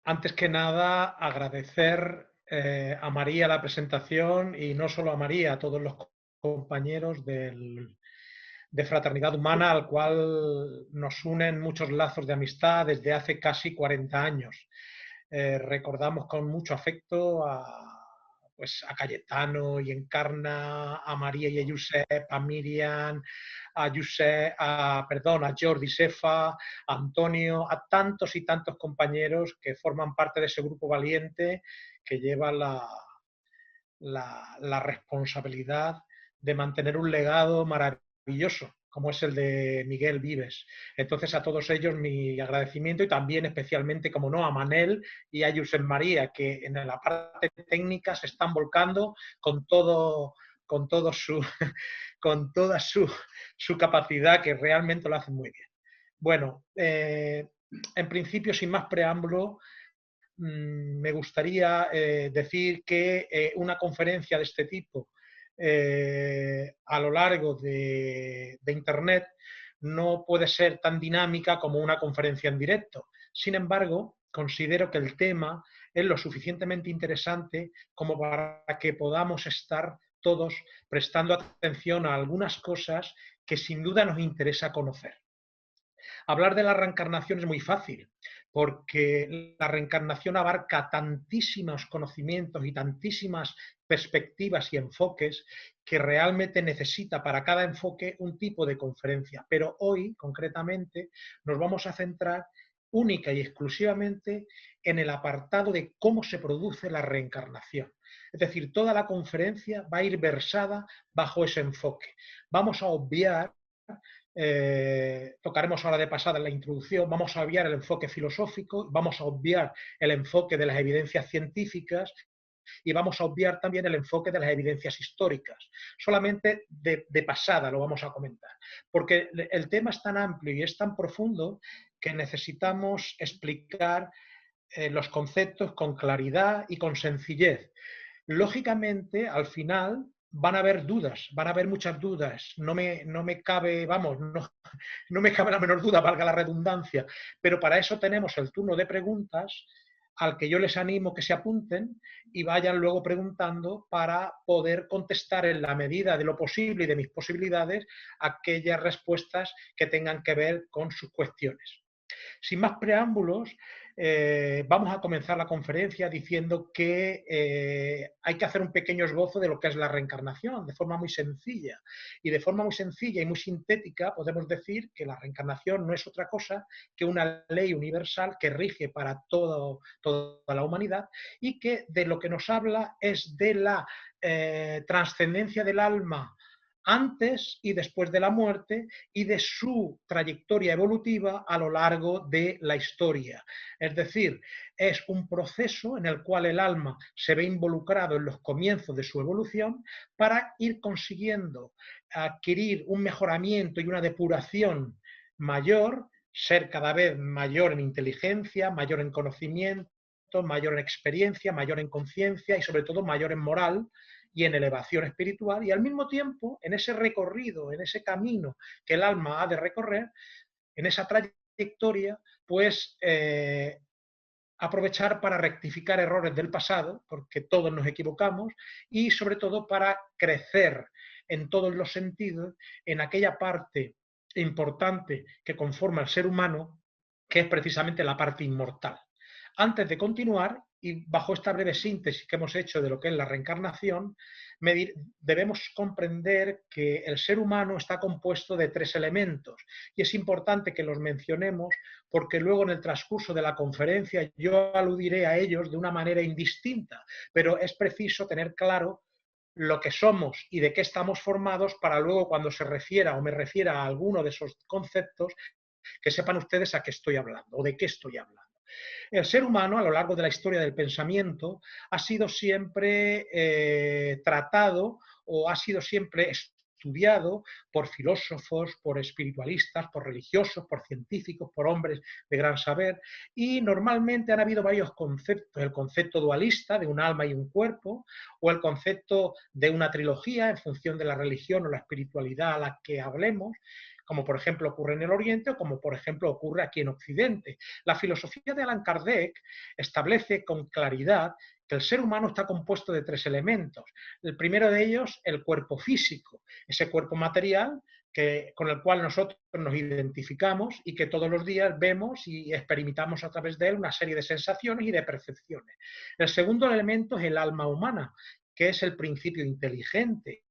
Antes que nada, agradecer a María la presentación y no solo a María, a todos los compañeros de Fraternidad Humana, al cual nos unen muchos lazos de amistad desde hace casi 40 años. Recordamos con mucho afecto pues, a Cayetano y Encarna, a María y a Josep, a Miriam, a Josep, a Jordi Sefa, a Antonio, a tantos y tantos compañeros que forman parte de ese grupo valiente que lleva la responsabilidad de mantener un legado maravilloso, como es el de Miguel Vives. Entonces, a todos ellos mi agradecimiento y también especialmente, como no, a Manel y a Josep María, que en la parte técnica se están volcando con todo, con todo su, con toda su capacidad, que realmente lo hacen muy bien. Bueno, en principio, sin más preámbulo, me gustaría decir que una conferencia de este tipo a lo largo de Internet no puede ser tan dinámica como una conferencia en directo. Sin embargo, considero que el tema es lo suficientemente interesante como para que podamos estar todos prestando atención a algunas cosas que sin duda nos interesa conocer. Hablar de la reencarnación es muy fácil, porque la reencarnación abarca tantísimos conocimientos y tantísimas perspectivas y enfoques que realmente necesita para cada enfoque un tipo de conferencia. Pero hoy, concretamente, nos vamos a centrar única y exclusivamente en el apartado de cómo se produce la reencarnación. Es decir, toda la conferencia va a ir versada bajo ese enfoque. Vamos a obviar tocaremos ahora de pasada en la introducción, vamos a obviar el enfoque filosófico, vamos a obviar el enfoque de las evidencias científicas y vamos a obviar también el enfoque de las evidencias históricas. Solamente de pasada lo vamos a comentar, porque el tema es tan amplio y es tan profundo que necesitamos explicar los conceptos con claridad y con sencillez. Lógicamente, al final van a haber dudas, van a haber muchas dudas. No me cabe, vamos, no me cabe la menor duda, valga la redundancia, pero para eso tenemos el turno de preguntas al que yo les animo que se apunten y vayan luego preguntando para poder contestar en la medida de lo posible y de mis posibilidades aquellas respuestas que tengan que ver con sus cuestiones. Sin más preámbulos, vamos a comenzar la conferencia diciendo que hay que hacer un pequeño esbozo de lo que es la reencarnación, de forma muy sencilla. Y de forma muy sencilla y muy sintética podemos decir que la reencarnación no es otra cosa que una ley universal que rige para toda la humanidad y que de lo que nos habla es de la trascendencia del alma antes y después de la muerte y de su trayectoria evolutiva a lo largo de la historia. Es decir, es un proceso en el cual el alma se ve involucrado en los comienzos de su evolución para ir consiguiendo adquirir un mejoramiento y una depuración mayor, ser cada vez mayor en inteligencia, mayor en conocimiento, mayor en experiencia, mayor en conciencia y sobre todo mayor en moral y en elevación espiritual, y al mismo tiempo, en ese recorrido, en ese camino que el alma ha de recorrer, en esa trayectoria, pues aprovechar para rectificar errores del pasado, porque todos nos equivocamos, y sobre todo para crecer en todos los sentidos en aquella parte importante que conforma el ser humano, que es precisamente la parte inmortal. Antes de continuar, y bajo esta breve síntesis que hemos hecho de lo que es la reencarnación, debemos comprender que el ser humano está compuesto de tres elementos y es importante que los mencionemos porque luego en el transcurso de la conferencia yo aludiré a ellos de una manera indistinta, pero es preciso tener claro lo que somos y de qué estamos formados para luego cuando se refiera o me refiera a alguno de esos conceptos que sepan ustedes a qué estoy hablando o de qué estoy hablando. El ser humano, a lo largo de la historia del pensamiento, ha sido siempre tratado o ha sido siempre estudiado por filósofos, por espiritualistas, por religiosos, por científicos, por hombres de gran saber, y normalmente han habido varios conceptos, el concepto dualista de un alma y un cuerpo, o el concepto de una trilogía en función de la religión o la espiritualidad a la que hablemos, como por ejemplo ocurre en el Oriente o como por ejemplo ocurre aquí en Occidente. La filosofía de Allan Kardec establece con claridad que el ser humano está compuesto de 3 elementos. El primero de ellos, el cuerpo físico, ese cuerpo material con el cual nosotros nos identificamos y que todos los días vemos y experimentamos a través de él una serie de sensaciones y de percepciones. El segundo elemento es el alma humana, que es el principio inteligente,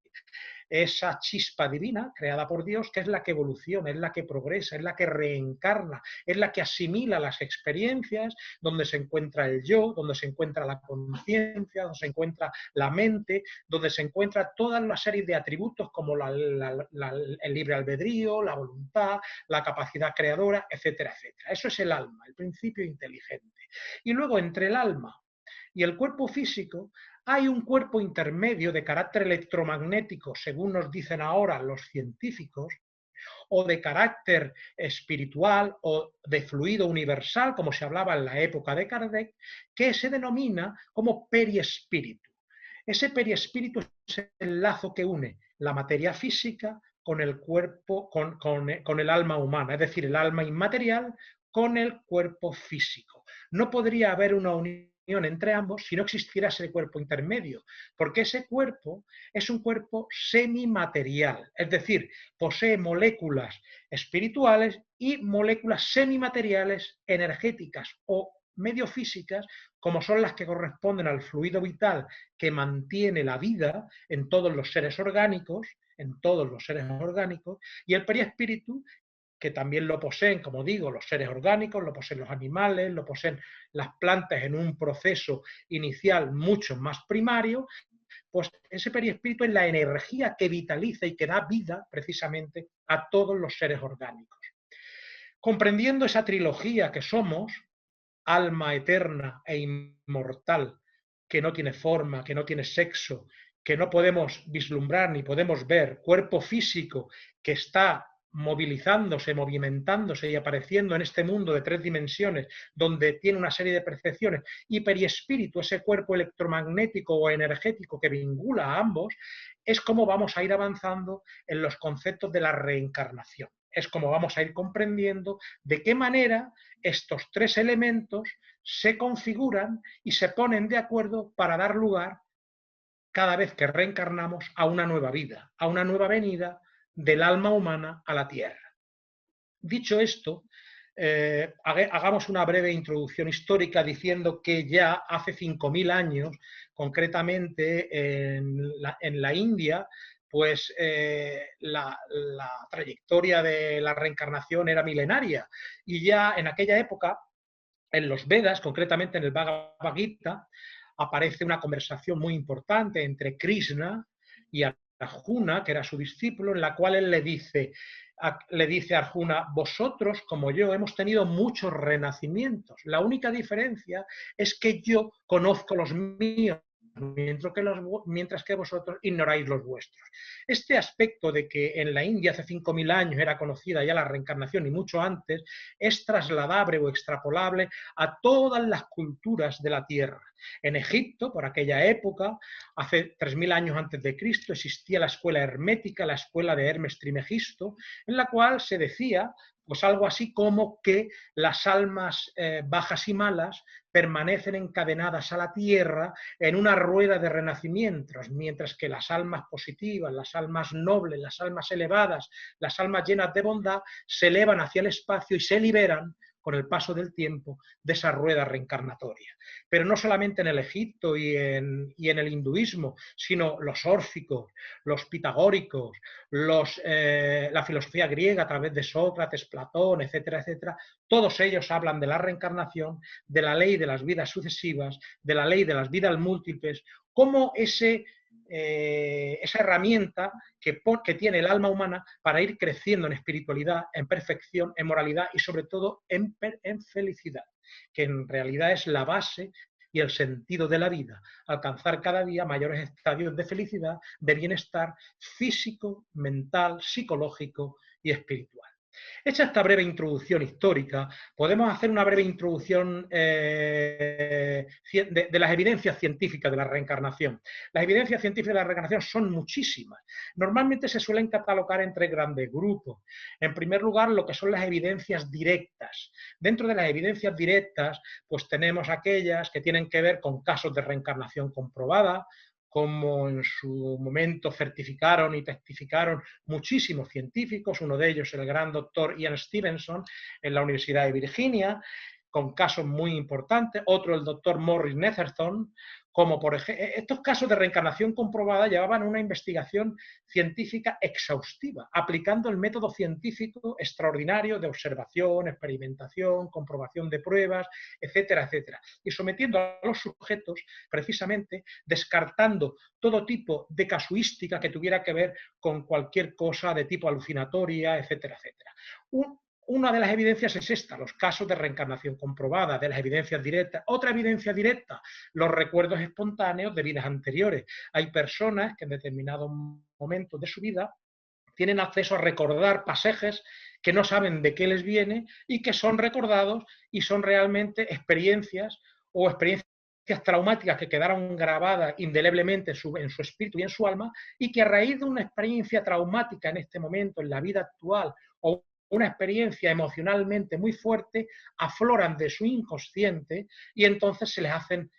esa chispa divina creada por Dios, que es la que evoluciona, es la que progresa, es la que reencarna, es la que asimila las experiencias, donde se encuentra el yo, donde se encuentra la conciencia, donde se encuentra la mente, donde se encuentra toda una serie de atributos como el libre albedrío, la voluntad, la capacidad creadora, etcétera, etcétera. Eso es el alma, el principio inteligente. Y luego entre el alma y el cuerpo físico hay un cuerpo intermedio de carácter electromagnético, según nos dicen ahora los científicos, o de carácter espiritual o de fluido universal, como se hablaba en la época de Kardec, que se denomina como periespíritu. Ese periespíritu es el lazo que une la materia física con el cuerpo, con el alma humana, es decir, el alma inmaterial con el cuerpo físico. No podría haber una unión entre ambos si no existiera ese cuerpo intermedio, porque ese cuerpo es un cuerpo semimaterial, es decir, posee moléculas espirituales y moléculas semimateriales energéticas o mediofísicas, como son las que corresponden al fluido vital que mantiene la vida en todos los seres orgánicos, y el perispíritu, que también lo poseen, como digo, los seres orgánicos, lo poseen los animales, lo poseen las plantas en un proceso inicial mucho más primario, pues ese perispíritu es la energía que vitaliza y que da vida precisamente a todos los seres orgánicos. Comprendiendo esa trilogía que somos, alma eterna e inmortal, que no tiene forma, que no tiene sexo, que no podemos vislumbrar ni podemos ver, cuerpo físico que está movilizándose, movimentándose y apareciendo en este mundo de 3 dimensiones, donde tiene una serie de percepciones, y periespíritu, ese cuerpo electromagnético o energético que vincula a ambos, es como vamos a ir avanzando en los conceptos de la reencarnación. Es como vamos a ir comprendiendo de qué manera estos 3 elementos se configuran y se ponen de acuerdo para dar lugar, cada vez que reencarnamos, a una nueva vida, a una nueva venida del alma humana a la Tierra. Dicho esto, hagamos una breve introducción histórica diciendo que ya hace 5.000 años, concretamente en la India, pues la trayectoria de la reencarnación era milenaria, y ya en aquella época, en los Vedas, concretamente en el Bhagavad Gita, aparece una conversación muy importante entre Krishna y Arjuna, que era su discípulo, en la cual él le dice a Arjuna: vosotros, como yo, hemos tenido muchos renacimientos. La única diferencia es que yo conozco los míos, mientras que vosotros ignoráis los vuestros. Este aspecto de que en la India hace 5.000 años era conocida ya la reencarnación y mucho antes, es trasladable o extrapolable a todas las culturas de la Tierra. En Egipto, por aquella época, hace 3.000 años antes de Cristo, existía la escuela hermética, la escuela de Hermes Trimegisto, en la cual se decía pues algo así como que las almas bajas y malas permanecen encadenadas a la tierra en una rueda de renacimientos, mientras que las almas positivas, las almas nobles, las almas elevadas, las almas llenas de bondad, se elevan hacia el espacio y se liberan con el paso del tiempo de esa rueda reencarnatoria. Pero no solamente en el Egipto y en el hinduismo, sino los órficos, los pitagóricos, la filosofía griega a través de Sócrates, Platón, etcétera, etcétera, todos ellos hablan de la reencarnación, de la ley de las vidas sucesivas, de la ley de las vidas múltiples, como esa herramienta que tiene el alma humana para ir creciendo en espiritualidad, en perfección, en moralidad y sobre todo en felicidad, que en realidad es la base y el sentido de la vida, alcanzar cada día mayores estadios de felicidad, de bienestar físico, mental, psicológico y espiritual. Hecha esta breve introducción histórica, podemos hacer una breve introducción de las evidencias científicas de la reencarnación. Las evidencias científicas de la reencarnación son muchísimas. Normalmente se suelen catalogar en tres grandes grupos. En primer lugar, lo que son las evidencias directas. Dentro de las evidencias directas, pues tenemos aquellas que tienen que ver con casos de reencarnación comprobada, como en su momento certificaron y testificaron muchísimos científicos, uno de ellos el gran doctor Ian Stevenson en la Universidad de Virginia, con casos muy importantes, otro el doctor Morris Netherton, como por ejemplo, estos casos de reencarnación comprobada llevaban una investigación científica exhaustiva, aplicando el método científico extraordinario de observación, experimentación, comprobación de pruebas, etcétera, etcétera, y sometiendo a los sujetos, precisamente, descartando todo tipo de casuística que tuviera que ver con cualquier cosa de tipo alucinatoria, etcétera, etcétera. Una de las evidencias es esta, los casos de reencarnación comprobada, de las evidencias directas. Otra evidencia directa, los recuerdos espontáneos de vidas anteriores. Hay personas que en determinados momentos de su vida tienen acceso a recordar pasajes que no saben de qué les viene y que son recordados y son realmente experiencias o experiencias traumáticas que quedaron grabadas indeleblemente en su espíritu y en su alma, y que a raíz de una experiencia traumática en este momento, en la vida actual, o una experiencia emocionalmente muy fuerte, afloran de su inconsciente y entonces se les hacen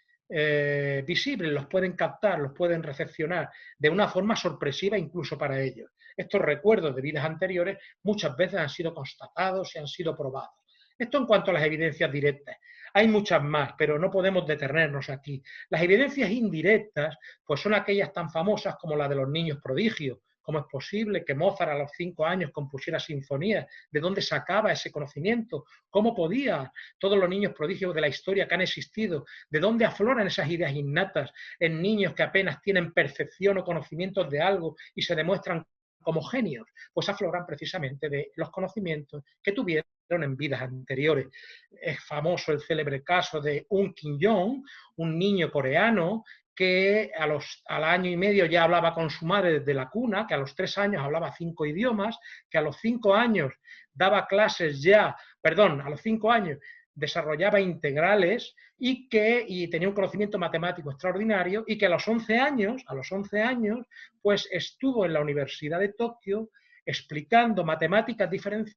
visibles, los pueden captar, los pueden recepcionar de una forma sorpresiva incluso para ellos. Estos recuerdos de vidas anteriores muchas veces han sido constatados y han sido probados. Esto en cuanto a las evidencias directas. Hay muchas más, pero no podemos detenernos aquí. Las evidencias indirectas, pues son aquellas tan famosas como la de los niños prodigios. ¿Cómo es posible que Mozart a los 5 años compusiera sinfonías? ¿De dónde sacaba ese conocimiento? ¿Cómo podía todos los niños prodigios de la historia que han existido? ¿De dónde afloran esas ideas innatas en niños que apenas tienen percepción o conocimientos de algo y se demuestran como genios? Pues afloran precisamente de los conocimientos que tuvieron en vidas anteriores. Es famoso el célebre caso de Kim Jong, un niño coreano que al año y medio ya hablaba con su madre desde la cuna, que a los 3 años hablaba 5 idiomas, que a los 5 años daba clases a los 5 años desarrollaba integrales y tenía un conocimiento matemático extraordinario, y que a los 11 años, pues estuvo en la Universidad de Tokio explicando matemáticas diferenciales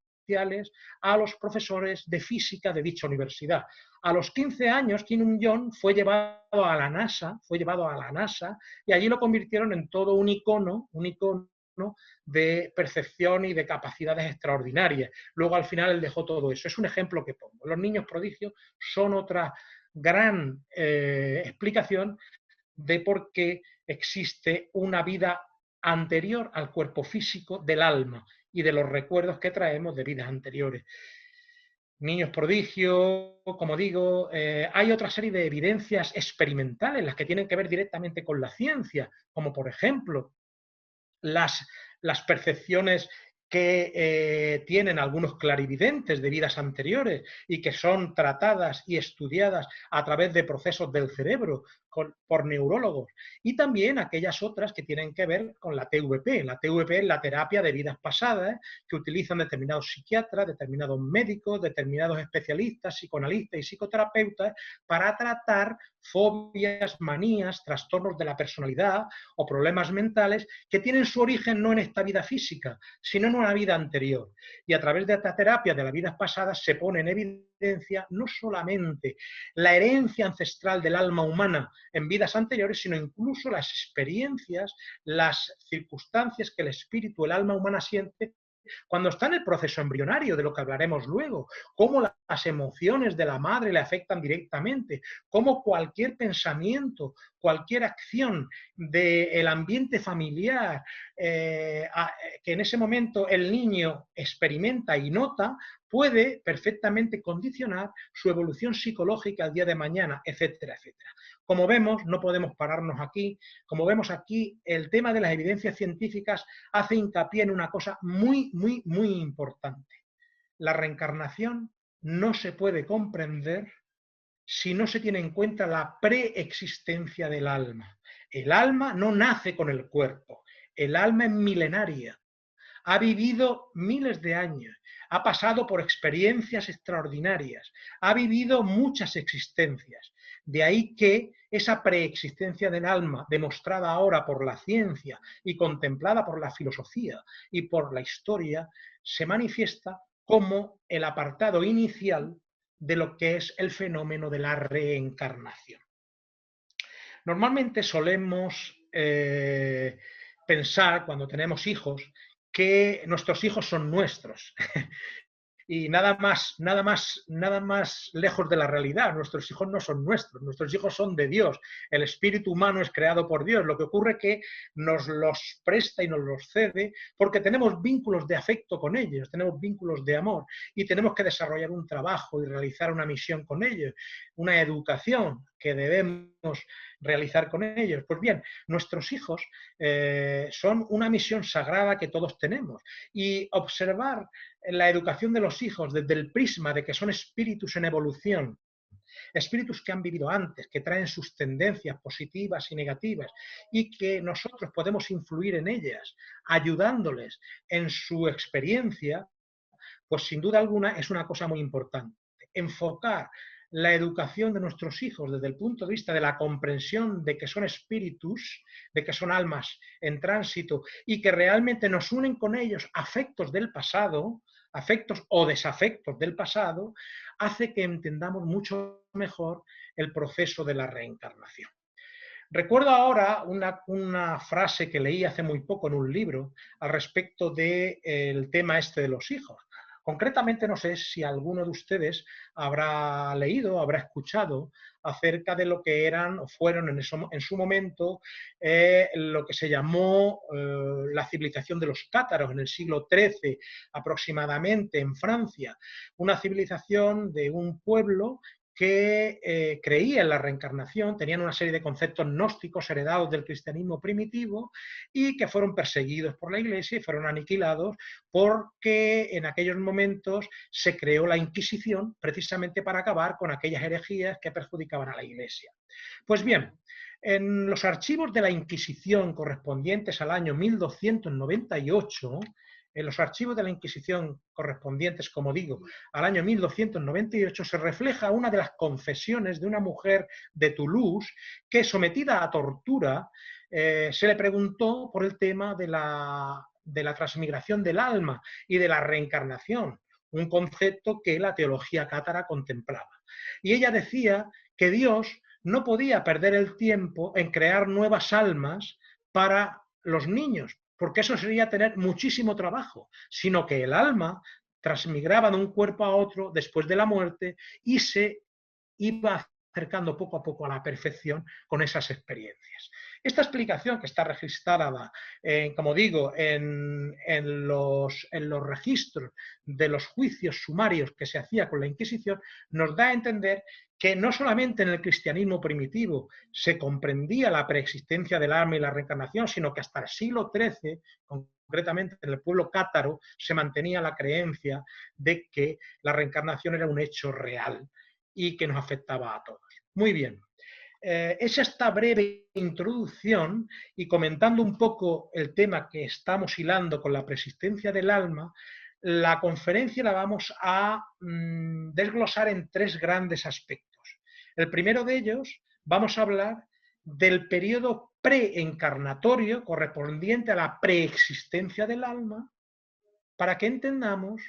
a los profesores de física de dicha universidad. A los 15 años, Kim Jong fue llevado a la NASA, y allí lo convirtieron en todo un icono de percepción y de capacidades extraordinarias. Luego, al final, él dejó todo eso. Es un ejemplo que pongo. Los niños prodigios son otra gran explicación de por qué existe una vida anterior al cuerpo físico del alma y de los recuerdos que traemos de vidas anteriores. Niños prodigio, como digo, hay otra serie de evidencias experimentales, las que tienen que ver directamente con la ciencia, como por ejemplo las percepciones que tienen algunos clarividentes de vidas anteriores y que son tratadas y estudiadas a través de procesos del cerebro por neurólogos, y también aquellas otras que tienen que ver con la TVP. La TVP es la terapia de vidas pasadas, que utilizan determinados psiquiatras, determinados médicos, determinados especialistas, psicoanalistas y psicoterapeutas para tratar fobias, manías, trastornos de la personalidad o problemas mentales que tienen su origen no en esta vida física, sino en una vida anterior. Y a través de esta terapia de las vidas pasadas se pone en evidencia no solamente la herencia ancestral del alma humana en vidas anteriores, sino incluso las experiencias, las circunstancias que el espíritu, el alma humana siente cuando está en el proceso embrionario, de lo que hablaremos luego, cómo las emociones de la madre le afectan directamente, cómo cualquier pensamiento, cualquier acción del ambiente familiar que en ese momento el niño experimenta y nota, puede perfectamente condicionar su evolución psicológica el día de mañana, etcétera, etcétera. Como vemos, no podemos pararnos aquí. Como vemos aquí, el tema de las evidencias científicas hace hincapié en una cosa muy, muy, muy importante. La reencarnación no se puede comprender si no se tiene en cuenta la preexistencia del alma. El alma no nace con el cuerpo. El alma es milenaria. Ha vivido miles de años, ha pasado por experiencias extraordinarias, ha vivido muchas existencias. De ahí que esa preexistencia del alma, demostrada ahora por la ciencia y contemplada por la filosofía y por la historia, se manifiesta como el apartado inicial de lo que es el fenómeno de la reencarnación. Normalmente solemos pensar, cuando tenemos hijos, que nuestros hijos son nuestros. Y nada más lejos de la realidad. Nuestros hijos no son nuestros hijos son de Dios. El espíritu humano es creado por Dios. Lo que ocurre es que nos los presta y nos los cede porque tenemos vínculos de afecto con ellos, tenemos vínculos de amor y tenemos que desarrollar un trabajo y realizar una misión con ellos, una educación que debemos realizar con ellos. Pues bien, nuestros hijos son una misión sagrada que todos tenemos y observar la educación de los hijos desde el prisma de que son espíritus en evolución, espíritus que han vivido antes, que traen sus tendencias positivas y negativas y que nosotros podemos influir en ellas, ayudándoles en su experiencia, pues sin duda alguna es una cosa muy importante. Enfocar la educación de nuestros hijos desde el punto de vista de la comprensión de que son espíritus, de que son almas en tránsito y que realmente nos unen con ellos afectos del pasado, afectos o desafectos del pasado, hace que entendamos mucho mejor el proceso de la reencarnación. Recuerdo ahora una frase que leí hace muy poco en un libro al respecto del tema este de los hijos. Concretamente, no sé si alguno de ustedes habrá leído, habrá escuchado acerca de lo que eran o fueron en su momento lo que se llamó la civilización de los cátaros en el siglo XIII aproximadamente en Francia. Una civilización de un pueblo que creía en la reencarnación, tenían una serie de conceptos gnósticos heredados del cristianismo primitivo y que fueron perseguidos por la Iglesia y fueron aniquilados porque en aquellos momentos se creó la Inquisición precisamente para acabar con aquellas herejías que perjudicaban a la Iglesia. Pues bien, en los archivos de la Inquisición correspondientes al año 1298, en los archivos de la Inquisición correspondientes, como digo, al año 1298, se refleja una de las confesiones de una mujer de Toulouse que, sometida a tortura, se le preguntó por el tema de la transmigración del alma y de la reencarnación, un concepto que la teología cátara contemplaba. Y ella decía que Dios no podía perder el tiempo en crear nuevas almas para los niños, porque eso sería tener muchísimo trabajo, sino que el alma transmigraba de un cuerpo a otro después de la muerte y se iba acercando poco a poco a la perfección con esas experiencias. Esta explicación, que está registrada, como digo, en los registros de los juicios sumarios que se hacía con la Inquisición, nos da a entender que no solamente en el cristianismo primitivo se comprendía la preexistencia del alma y la reencarnación, sino que hasta el siglo XIII, concretamente en el pueblo cátaro, se mantenía la creencia de que la reencarnación era un hecho real y que nos afectaba a todos. Muy bien. Es esta breve introducción y comentando un poco el tema que estamos hilando con la preexistencia del alma, la conferencia la vamos a desglosar en tres grandes aspectos. El primero de ellos, vamos a hablar del periodo preencarnatorio correspondiente a la preexistencia del alma, para que entendamos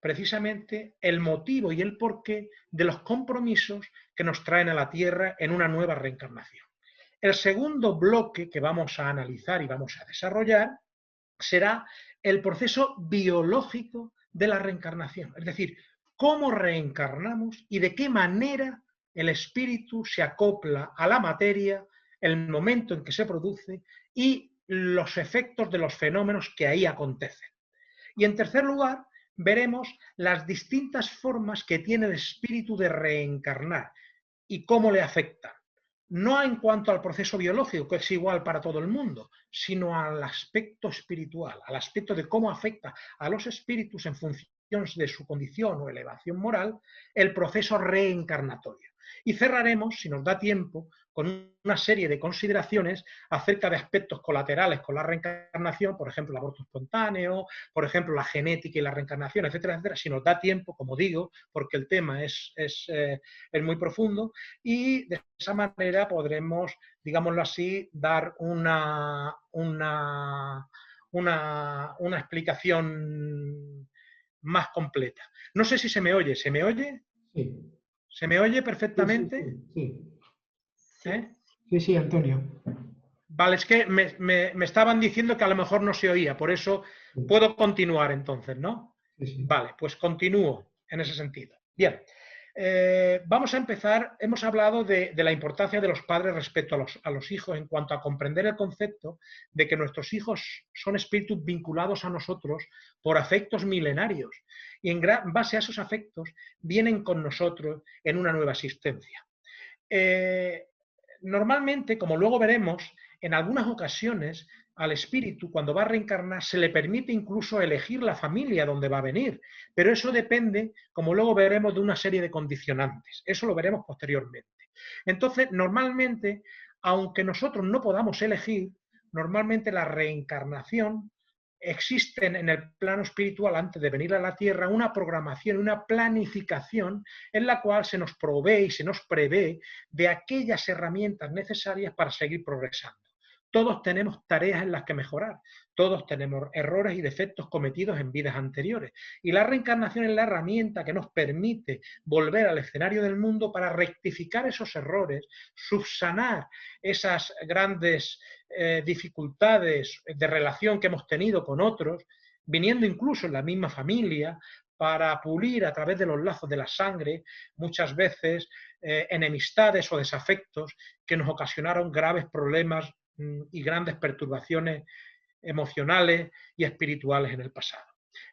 precisamente el motivo y el porqué de los compromisos que nos traen a la Tierra en una nueva reencarnación. El segundo bloque que vamos a analizar y vamos a desarrollar será el proceso biológico de la reencarnación, es decir, cómo reencarnamos y de qué manera el espíritu se acopla a la materia, el momento en que se produce y los efectos de los fenómenos que ahí acontecen. Y en tercer lugar, veremos las distintas formas que tiene el espíritu de reencarnar y cómo le afectan. No en cuanto al proceso biológico, que es igual para todo el mundo, sino al aspecto espiritual, al aspecto de cómo afecta a los espíritus en función de su condición o elevación moral, el proceso reencarnatorio. Y cerraremos, si nos da tiempo, con una serie de consideraciones acerca de aspectos colaterales con la reencarnación, por ejemplo, el aborto espontáneo, por ejemplo, la genética y la reencarnación, etcétera, etcétera, si nos da tiempo, como digo, porque el tema es muy profundo, y de esa manera podremos, digámoslo así, dar una explicación más completa. No sé si se me oye. ¿Se me oye? Sí, ¿Se me oye sí, sí, perfectamente? sí, sí, ¿Eh? sí, sí, Antonio. Vale, es que me estaban diciendo que a lo mejor no se oía, por eso Sí, puedo continuar entonces, ¿no? sí, sí. Vale, pues continúo en ese sentido. Bien, vamos a empezar. Hemos hablado de la importancia de los padres respecto a los hijos en cuanto a comprender el concepto de que nuestros hijos son espíritus vinculados a nosotros por afectos milenarios y en base a esos afectos vienen con nosotros en una nueva existencia. Eh, Normalmente, como luego veremos, en algunas ocasiones al espíritu, cuando va a reencarnar, se le permite incluso elegir la familia donde va a venir, pero eso depende, como luego veremos, de una serie de condicionantes. Eso lo veremos posteriormente. Entonces, normalmente, aunque nosotros no podamos elegir, normalmente la reencarnación existen en el plano espiritual antes de venir a la Tierra una programación, una planificación en la cual se nos provee y se nos prevé de aquellas herramientas necesarias para seguir progresando. Todos tenemos tareas en las que mejorar, todos tenemos errores y defectos cometidos en vidas anteriores. Y la reencarnación es la herramienta que nos permite volver al escenario del mundo para rectificar esos errores, subsanar esas grandes dificultades de relación que hemos tenido con otros, viniendo incluso en la misma familia, para pulir a través de los lazos de la sangre, muchas veces enemistades o desafectos que nos ocasionaron graves problemas y grandes perturbaciones emocionales y espirituales en el pasado.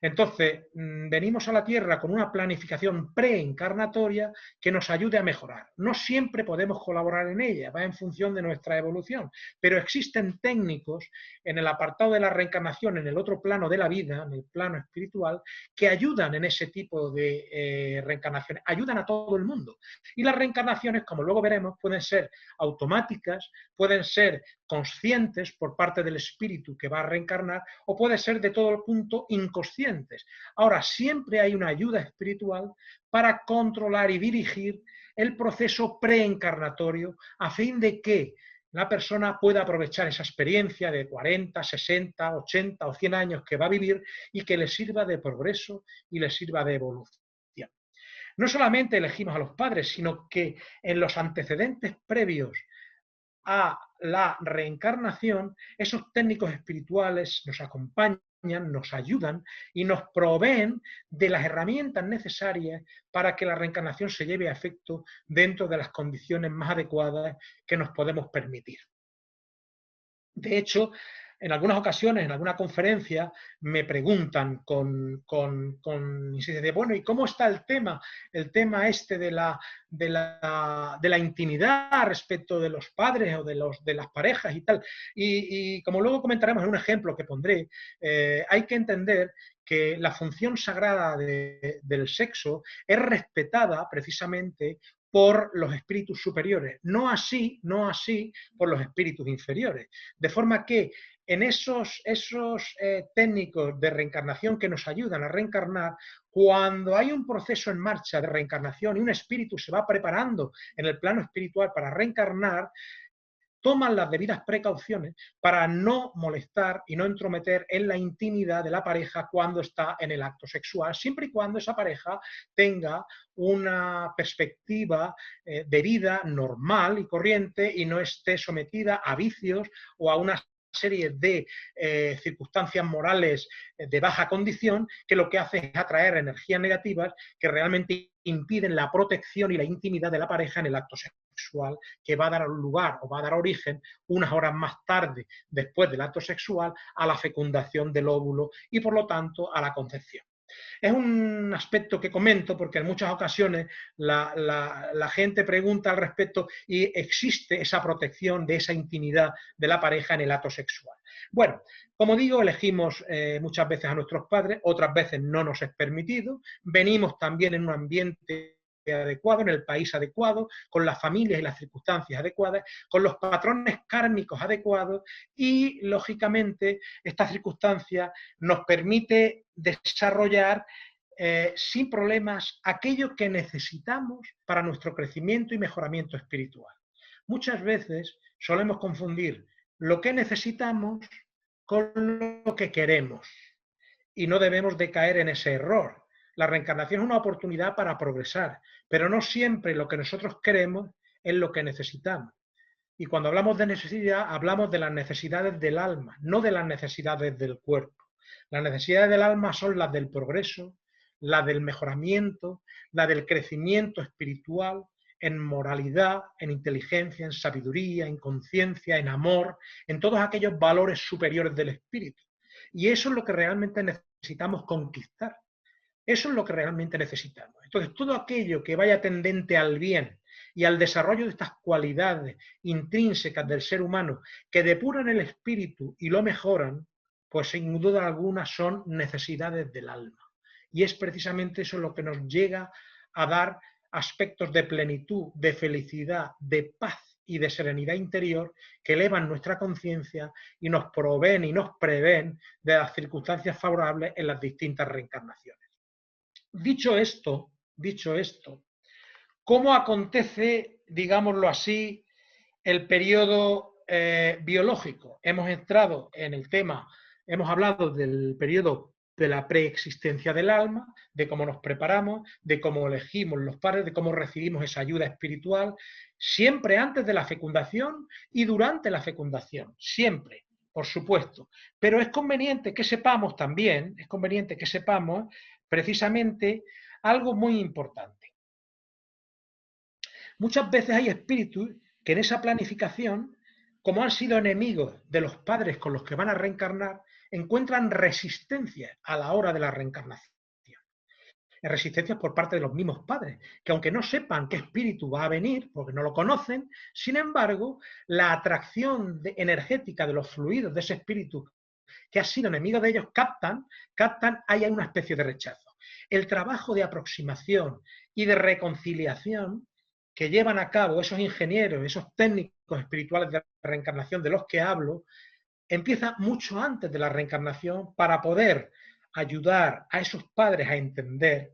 Entonces, venimos a la Tierra con una planificación preencarnatoria que nos ayude a mejorar. No siempre podemos colaborar en ella, va en función de nuestra evolución, pero existen técnicos en el apartado de la reencarnación, en el otro plano de la vida, en el plano espiritual, que ayudan en ese tipo de reencarnaciones, ayudan a todo el mundo. Y las reencarnaciones, como luego veremos, pueden ser automáticas, pueden ser conscientes por parte del espíritu que va a reencarnar, o puede ser de todo el punto inconscientes. Ahora, siempre hay una ayuda espiritual para controlar y dirigir el proceso preencarnatorio a fin de que la persona pueda aprovechar esa experiencia de 40, 60, 80 o 100 años que va a vivir y que le sirva de progreso y le sirva de evolución. No solamente elegimos a los padres, sino que en los antecedentes previos a la reencarnación, esos técnicos espirituales nos acompañan, nos ayudan y nos proveen de las herramientas necesarias para que la reencarnación se lleve a efecto dentro de las condiciones más adecuadas que nos podemos permitir. De hecho, en algunas ocasiones, en alguna conferencia, me preguntan con insistencia, bueno, ¿y cómo está el tema? El tema este de la intimidad respecto de los padres o de las parejas y tal. Y como luego comentaremos en un ejemplo que pondré, hay que entender que la función sagrada del sexo es respetada precisamente por los espíritus superiores, no así por los espíritus inferiores. De forma que en esos técnicos de reencarnación que nos ayudan a reencarnar, cuando hay un proceso en marcha de reencarnación y un espíritu se va preparando en el plano espiritual para reencarnar, toman las debidas precauciones para no molestar y no entrometer en la intimidad de la pareja cuando está en el acto sexual, siempre y cuando esa pareja tenga una perspectiva de vida normal y corriente y no esté sometida a vicios o a una serie de circunstancias morales de baja condición que lo que hace es atraer energías negativas que realmente impiden la protección y la intimidad de la pareja en el acto sexual, que va a dar lugar o va a dar origen unas horas más tarde, después del acto sexual, a la fecundación del óvulo y por lo tanto a la concepción. Es un aspecto que comento porque en muchas ocasiones la gente pregunta al respecto y existe esa protección de esa intimidad de la pareja en el acto sexual. Bueno, como digo, elegimos muchas veces a nuestros padres, otras veces no nos es permitido, venimos también en un ambiente adecuado, en el país adecuado, con las familias y las circunstancias adecuadas, con los patrones kármicos adecuados y, lógicamente, esta circunstancia nos permite desarrollar sin problemas aquello que necesitamos para nuestro crecimiento y mejoramiento espiritual. Muchas veces solemos confundir lo que necesitamos con lo que queremos y no debemos de caer en ese error. La reencarnación es una oportunidad para progresar, pero no siempre lo que nosotros queremos es lo que necesitamos. Y cuando hablamos de necesidad, hablamos de las necesidades del alma, no de las necesidades del cuerpo. Las necesidades del alma son las del progreso, las del mejoramiento, la del crecimiento espiritual, en moralidad, en inteligencia, en sabiduría, en conciencia, en amor, en todos aquellos valores superiores del espíritu. Y eso es lo que realmente necesitamos conquistar. Eso es lo que realmente necesitamos. Entonces, todo aquello que vaya tendente al bien y al desarrollo de estas cualidades intrínsecas del ser humano que depuran el espíritu y lo mejoran, pues sin duda alguna son necesidades del alma. Y es precisamente eso lo que nos llega a dar aspectos de plenitud, de felicidad, de paz y de serenidad interior que elevan nuestra conciencia y nos proveen y nos prevén de las circunstancias favorables en las distintas reencarnaciones. Dicho esto, ¿cómo acontece, digámoslo así, el periodo biológico? Hemos entrado en el tema, hemos hablado del periodo de la preexistencia del alma, de cómo nos preparamos, de cómo elegimos los padres, de cómo recibimos esa ayuda espiritual, siempre antes de la fecundación y durante la fecundación, siempre, por supuesto. Pero es conveniente que sepamos también, precisamente algo muy importante. Muchas veces hay espíritus que en esa planificación, como han sido enemigos de los padres con los que van a reencarnar, encuentran resistencia a la hora de la reencarnación. Resistencias por parte de los mismos padres, que aunque no sepan qué espíritu va a venir, porque no lo conocen, sin embargo, la atracción energética de los fluidos de ese espíritu que ha sido enemigo de ellos, captan, ahí hay una especie de rechazo. El trabajo de aproximación y de reconciliación que llevan a cabo esos ingenieros, esos técnicos espirituales de reencarnación de los que hablo, empieza mucho antes de la reencarnación para poder ayudar a esos padres a entender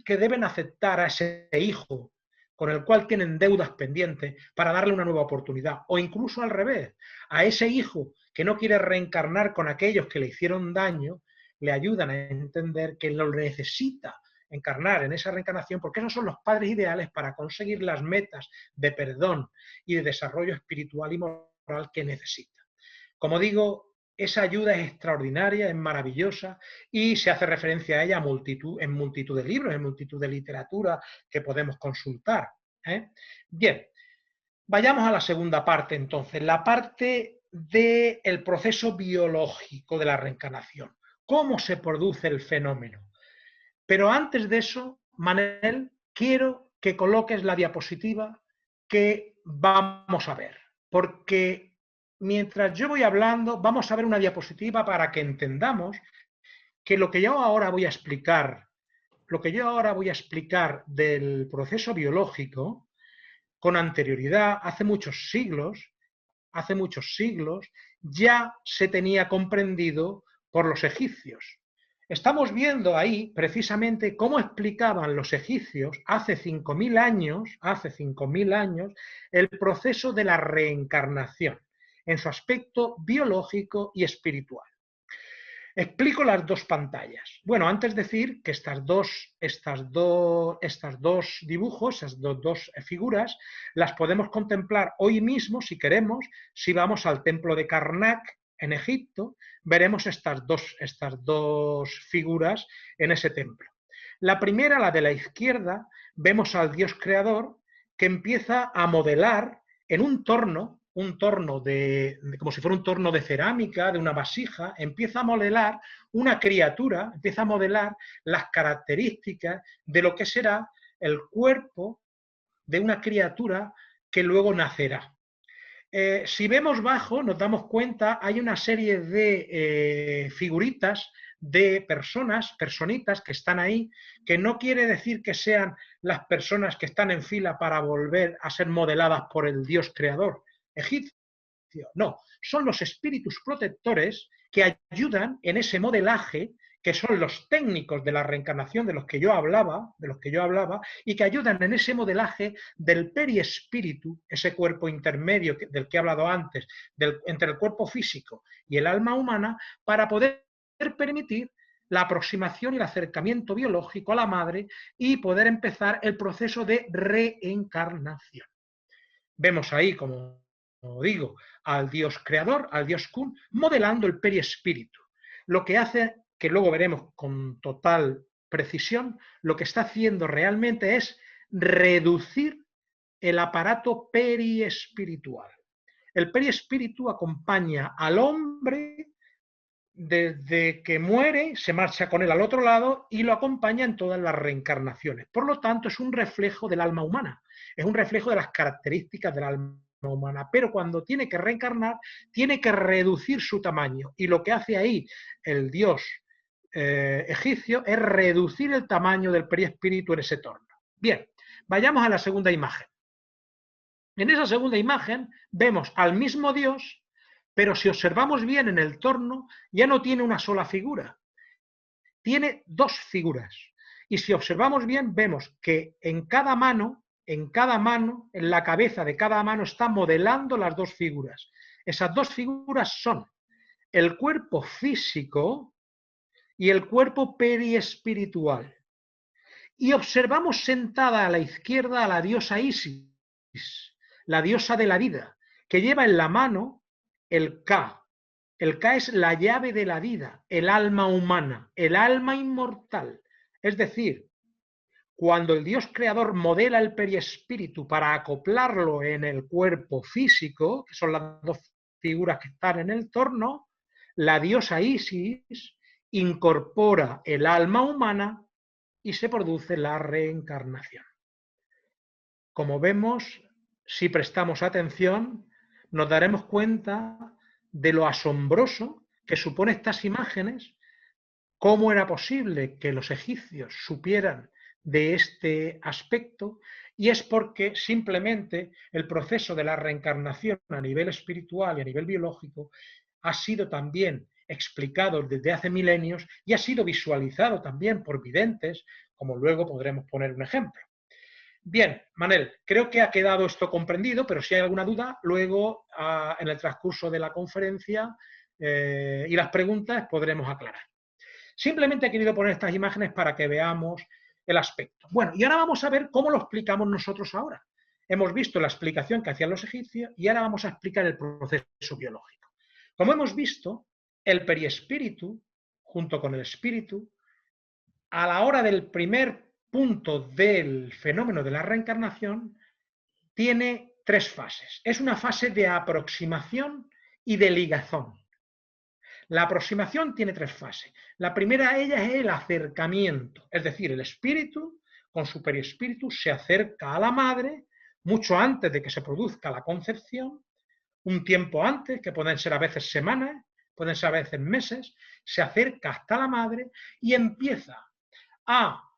que deben aceptar a ese hijo con el cual tienen deudas pendientes para darle una nueva oportunidad, o incluso al revés, a ese hijo que no quiere reencarnar con aquellos que le hicieron daño, le ayudan a entender que lo necesita encarnar en esa reencarnación, porque esos son los padres ideales para conseguir las metas de perdón y de desarrollo espiritual y moral que necesita. Como digo, esa ayuda es extraordinaria, es maravillosa y se hace referencia a ella en multitud de libros, en multitud de literatura que podemos consultar. Bien, vayamos a la segunda parte entonces, la parte del proceso biológico de la reencarnación. ¿Cómo se produce el fenómeno? Pero antes de eso, Manel, quiero que coloques la diapositiva que vamos a ver, porque mientras yo voy hablando, vamos a ver una diapositiva para que entendamos que lo que yo ahora voy a explicar, del proceso biológico, con anterioridad, hace muchos siglos, ya se tenía comprendido por los egipcios. Estamos viendo ahí precisamente cómo explicaban los egipcios hace 5.000 años, el proceso de la reencarnación en su aspecto biológico y espiritual. Explico las dos pantallas. Bueno, antes decir que estos dos dibujos, esas dos figuras, las podemos contemplar hoy mismo, si queremos, si vamos al templo de Karnak, en Egipto, veremos estas dos figuras en ese templo. La primera, la de la izquierda, vemos al Dios creador que empieza a modelar en un torno como si fuera un torno de cerámica, de una vasija, empieza a modelar una criatura, empieza a modelar las características de lo que será el cuerpo de una criatura que luego nacerá. Si vemos bajo, nos damos cuenta, hay una serie de figuritas de personas, personitas que están ahí, que no quiere decir que sean las personas que están en fila para volver a ser modeladas por el Dios creador egipcio. No, son los espíritus protectores que ayudan en ese modelaje, que son los técnicos de la reencarnación de los que yo hablaba, y que ayudan en ese modelaje del periespíritu, ese cuerpo intermedio del que he hablado antes, entre el cuerpo físico y el alma humana, para poder permitir la aproximación y el acercamiento biológico a la madre y poder empezar el proceso de reencarnación. Vemos ahí, como digo, al Dios creador, al Dios Kun, modelando el periespíritu. Lo que hace, que luego veremos con total precisión, lo que está haciendo realmente es reducir el aparato periespiritual. El periespíritu acompaña al hombre desde que muere, se marcha con él al otro lado y lo acompaña en todas las reencarnaciones. Por lo tanto, es un reflejo del alma humana, es un reflejo de las características del alma humana, pero cuando tiene que reencarnar, tiene que reducir su tamaño. Y lo que hace ahí el dios egipcio es reducir el tamaño del periespíritu en ese torno. Bien, vayamos a la segunda imagen. En esa segunda imagen vemos al mismo dios, pero si observamos bien en el torno, ya no tiene una sola figura, tiene dos figuras. Y si observamos bien, vemos que en la cabeza de cada mano está modelando las dos figuras. Esas dos figuras son el cuerpo físico y el cuerpo periespiritual. Y observamos sentada a la izquierda a la diosa Isis, la diosa de la vida, que lleva en la mano el Ka. El Ka es la llave de la vida, el alma humana, el alma inmortal. Es decir, cuando el Dios creador modela el periespíritu para acoplarlo en el cuerpo físico, que son las dos figuras que están en el torno, la diosa Isis incorpora el alma humana y se produce la reencarnación. Como vemos, si prestamos atención, nos daremos cuenta de lo asombroso que supone estas imágenes, cómo era posible que los egipcios supieran de este aspecto, y es porque simplemente el proceso de la reencarnación a nivel espiritual y a nivel biológico ha sido también explicado desde hace milenios y ha sido visualizado también por videntes, como luego podremos poner un ejemplo. Bien, Manel, creo que ha quedado esto comprendido, pero si hay alguna duda, luego en el transcurso de la conferencia y las preguntas podremos aclarar. Simplemente he querido poner estas imágenes para que veamos el aspecto. Bueno, y ahora vamos a ver cómo lo explicamos nosotros ahora. Hemos visto la explicación que hacían los egipcios y ahora vamos a explicar el proceso biológico. Como hemos visto, el periespíritu, junto con el espíritu, a la hora del primer punto del fenómeno de la reencarnación, tiene tres fases. Es una fase de aproximación y de ligazón. La aproximación tiene tres fases. La primera de ellas es el acercamiento, es decir, el espíritu con su periespíritu se acerca a la madre mucho antes de que se produzca la concepción, un tiempo antes, que pueden ser a veces semanas, pueden ser a veces meses, se acerca hasta la madre y empieza a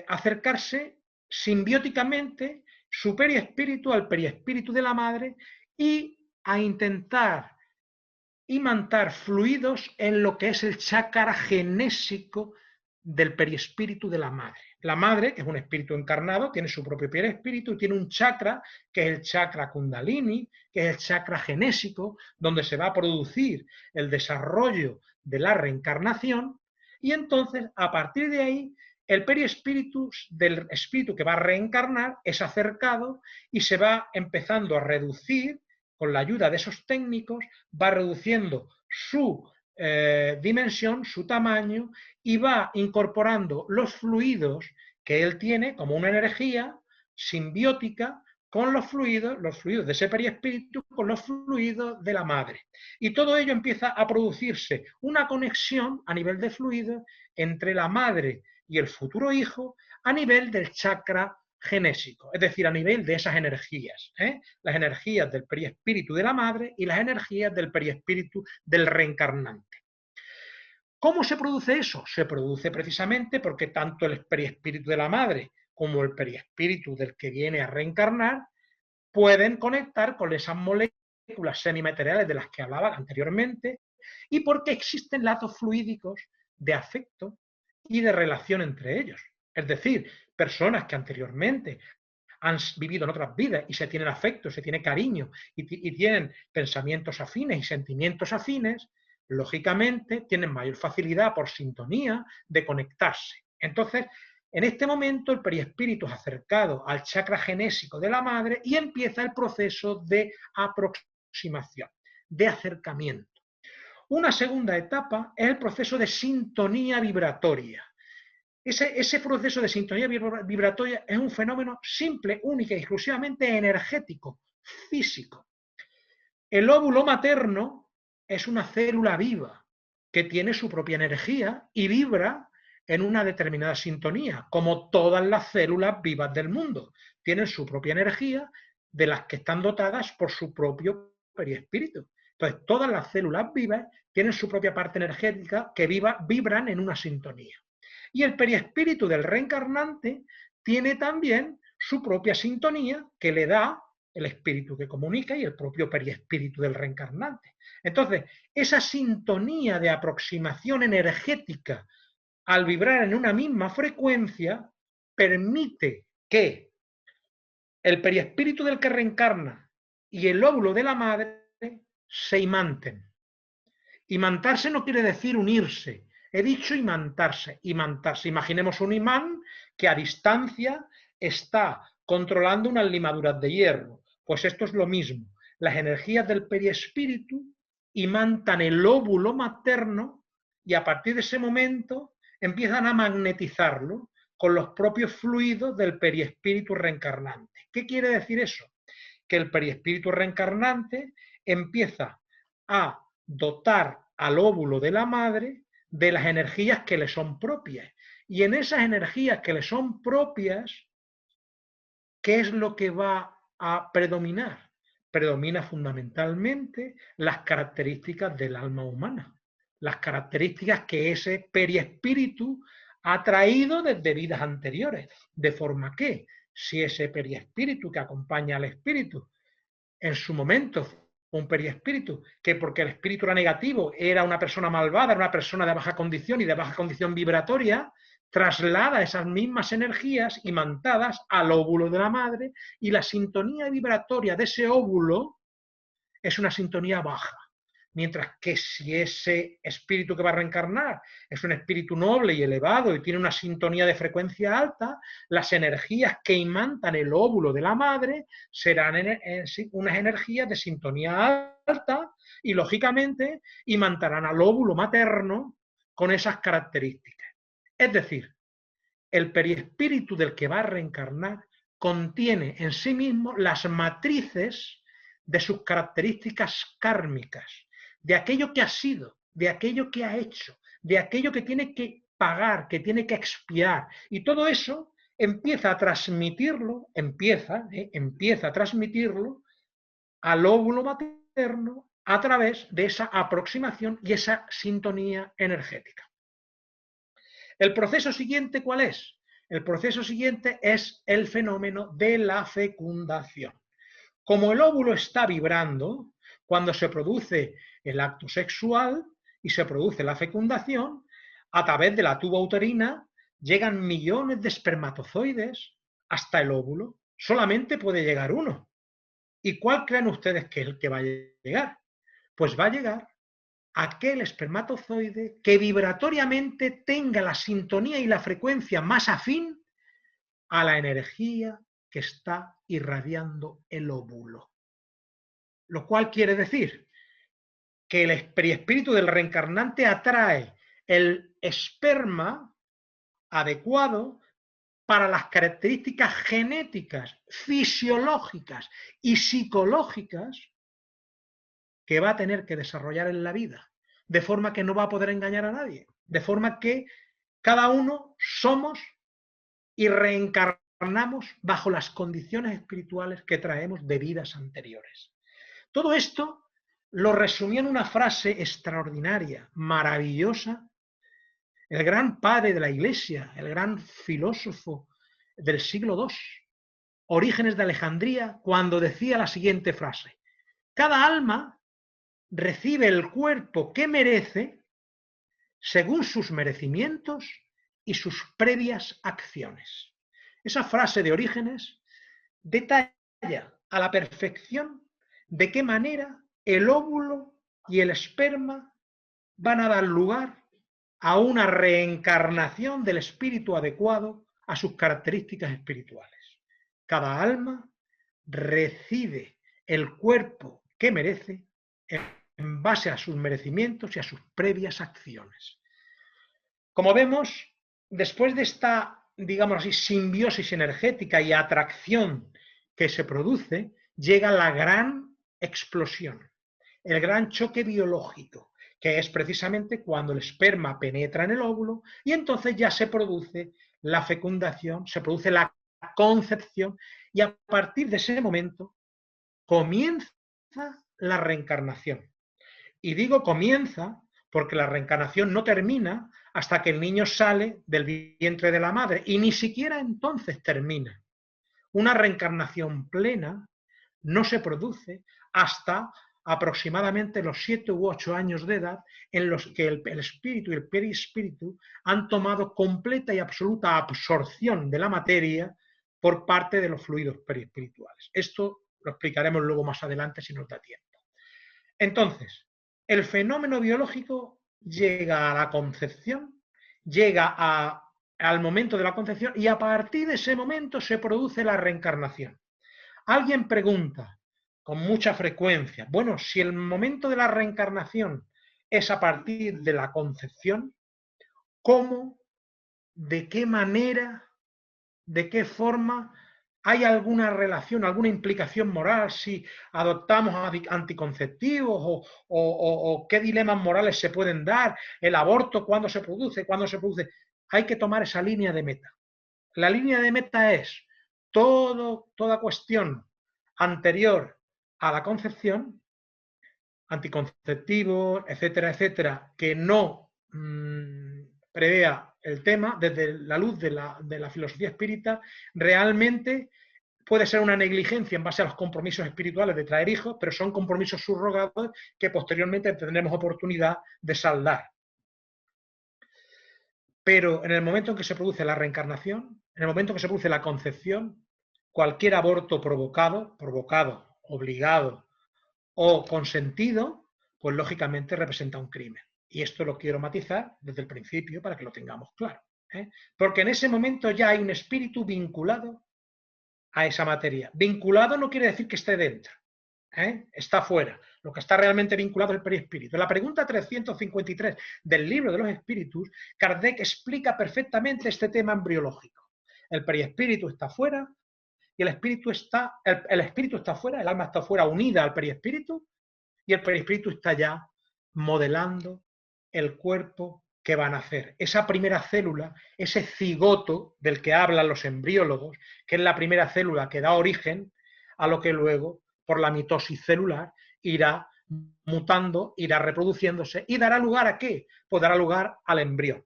acercarse simbióticamente su periespíritu al periespíritu de la madre y a intentar imantar fluidos en lo que es el chakra genésico del periespíritu de la madre. La madre, que es un espíritu encarnado, tiene su propio periespíritu y tiene un chakra, que es el chakra kundalini, que es el chakra genésico, donde se va a producir el desarrollo de la reencarnación, y entonces, a partir de ahí, el periespíritu del espíritu que va a reencarnar es acercado y se va empezando a reducir, con la ayuda de esos técnicos, va reduciendo su dimensión, su tamaño, y va incorporando los fluidos que él tiene como una energía simbiótica con los fluidos de ese periespíritu, con los fluidos de la madre. Y todo ello empieza a producirse una conexión a nivel de fluidos entre la madre y el futuro hijo a nivel del chakra genésico, es decir, a nivel de esas energías, las energías del periespíritu de la madre y las energías del periespíritu del reencarnante. ¿Cómo se produce eso? Se produce precisamente porque tanto el periespíritu de la madre como el periespíritu del que viene a reencarnar pueden conectar con esas moléculas semimateriales de las que hablaba anteriormente y porque existen lazos fluídicos de afecto y de relación entre ellos. Es decir, personas que anteriormente han vivido en otras vidas y se tienen afecto, se tiene cariño y tienen pensamientos afines y sentimientos afines, lógicamente tienen mayor facilidad por sintonía de conectarse. Entonces, en este momento el periespíritu es acercado al chakra genésico de la madre y empieza el proceso de aproximación, de acercamiento. Una segunda etapa es el proceso de sintonía vibratoria. Ese proceso de sintonía vibratoria es un fenómeno simple, único y exclusivamente energético, físico. El óvulo materno es una célula viva que tiene su propia energía y vibra en una determinada sintonía, como todas las células vivas del mundo. Tienen su propia energía de las que están dotadas por su propio periespíritu. Entonces, todas las células vivas tienen su propia parte energética que vibran en una sintonía. Y el periespíritu del reencarnante tiene también su propia sintonía que le da el espíritu que comunica y el propio periespíritu del reencarnante. Entonces, esa sintonía de aproximación energética al vibrar en una misma frecuencia permite que el periespíritu del que reencarna y el óvulo de la madre se imanten. Imantarse no quiere decir unirse. He dicho imantarse, imantarse. Imaginemos un imán que a distancia está controlando unas limaduras de hierro. Pues esto es lo mismo. Las energías del periespíritu imantan el óvulo materno y a partir de ese momento empiezan a magnetizarlo con los propios fluidos del periespíritu reencarnante. ¿Qué quiere decir eso? Que el periespíritu reencarnante empieza a dotar al óvulo de la madre de las energías que le son propias. Y en esas energías que le son propias, ¿qué es lo que va a predominar? Predomina fundamentalmente las características del alma humana, las características que ese periespíritu ha traído desde vidas anteriores, de forma que si ese periespíritu que acompaña al espíritu en su momento un periespíritu, que porque el espíritu era negativo, era una persona malvada, era una persona de baja condición y de baja condición vibratoria, traslada esas mismas energías imantadas al óvulo de la madre y la sintonía vibratoria de ese óvulo es una sintonía baja. Mientras que si ese espíritu que va a reencarnar es un espíritu noble y elevado y tiene una sintonía de frecuencia alta, las energías que imantan el óvulo de la madre serán unas energías de sintonía alta y, lógicamente, imantarán al óvulo materno con esas características. Es decir, el periespíritu del que va a reencarnar contiene en sí mismo las matrices de sus características kármicas, de aquello que ha sido, de aquello que ha hecho, de aquello que tiene que pagar, que tiene que expiar. Y todo eso empieza a transmitirlo, empieza a transmitirlo al óvulo materno a través de esa aproximación y esa sintonía energética. ¿El proceso siguiente cuál es? El proceso siguiente es el fenómeno de la fecundación. Como el óvulo está vibrando, cuando se produce el acto sexual y se produce la fecundación, a través de la tuba uterina llegan millones de espermatozoides hasta el óvulo. Solamente puede llegar uno. ¿Y cuál creen ustedes que es el que va a llegar? Pues va a llegar aquel espermatozoide que vibratoriamente tenga la sintonía y la frecuencia más afín a la energía que está irradiando el óvulo. Lo cual quiere decir que el periespíritu del reencarnante atrae el esperma adecuado para las características genéticas, fisiológicas y psicológicas que va a tener que desarrollar en la vida, de forma que no va a poder engañar a nadie, de forma que cada uno somos y reencarnamos reencarnamos bajo las condiciones espirituales que traemos de vidas anteriores. Todo esto lo resumía en una frase extraordinaria, maravillosa, el gran padre de la Iglesia, el gran filósofo del siglo II, Orígenes de Alejandría, cuando decía la siguiente frase: cada alma recibe el cuerpo que merece según sus merecimientos y sus previas acciones. Esa frase de Orígenes detalla a la perfección de qué manera el óvulo y el esperma van a dar lugar a una reencarnación del espíritu adecuado a sus características espirituales. Cada alma recibe el cuerpo que merece en base a sus merecimientos y a sus previas acciones. Como vemos, después de esta, digamos así, simbiosis energética y atracción que se produce, llega la gran explosión, el gran choque biológico, que es precisamente cuando el esperma penetra en el óvulo y entonces ya se produce la fecundación, se produce la concepción y a partir de ese momento comienza la reencarnación. Y digo comienza porque la reencarnación no termina hasta que el niño sale del vientre de la madre y ni siquiera entonces termina. Una reencarnación plena no se produce hasta aproximadamente los 7 u 8 años de edad en los que el espíritu y el perispíritu han tomado completa y absoluta absorción de la materia por parte de los fluidos perispirituales. Esto lo explicaremos luego más adelante si nos da tiempo. Entonces, el fenómeno biológico llega a la concepción, llega al momento de la concepción y a partir de ese momento se produce la reencarnación. Alguien pregunta con mucha frecuencia, bueno, si el momento de la reencarnación es a partir de la concepción, ¿cómo, de qué manera, de qué forma hay alguna relación, alguna implicación moral si adoptamos anticonceptivos o qué dilemas morales se pueden dar, el aborto, cuándo se produce, cuándo se produce? Hay que tomar esa línea de meta. La línea de meta es toda cuestión anterior a la concepción, anticonceptivos, etcétera, etcétera, que no prevea el tema desde la luz de la filosofía espírita, realmente puede ser una negligencia en base a los compromisos espirituales de traer hijos, pero son compromisos subrogados que posteriormente tendremos oportunidad de saldar. Pero en el momento en que se produce la reencarnación, en el momento en que se produce la concepción, cualquier aborto provocado, obligado o consentido, pues lógicamente representa un crimen. Y esto lo quiero matizar desde el principio para que lo tengamos claro. Porque en ese momento ya hay un espíritu vinculado a esa materia. Vinculado no quiere decir que esté dentro. Está fuera. Lo que está realmente vinculado es el perispíritu. En la pregunta 353 del libro de los espíritus, Kardec explica perfectamente este tema embriológico. El perispíritu está fuera y el espíritu está fuera, el alma está fuera unida al perispíritu y el perispíritu está ya modelando el cuerpo que van a hacer. Esa primera célula, ese cigoto del que hablan los embriólogos, que es la primera célula que da origen a lo que luego, por la mitosis celular, irá mutando, irá reproduciéndose y dará lugar ¿a qué? Pues dará lugar al embrión.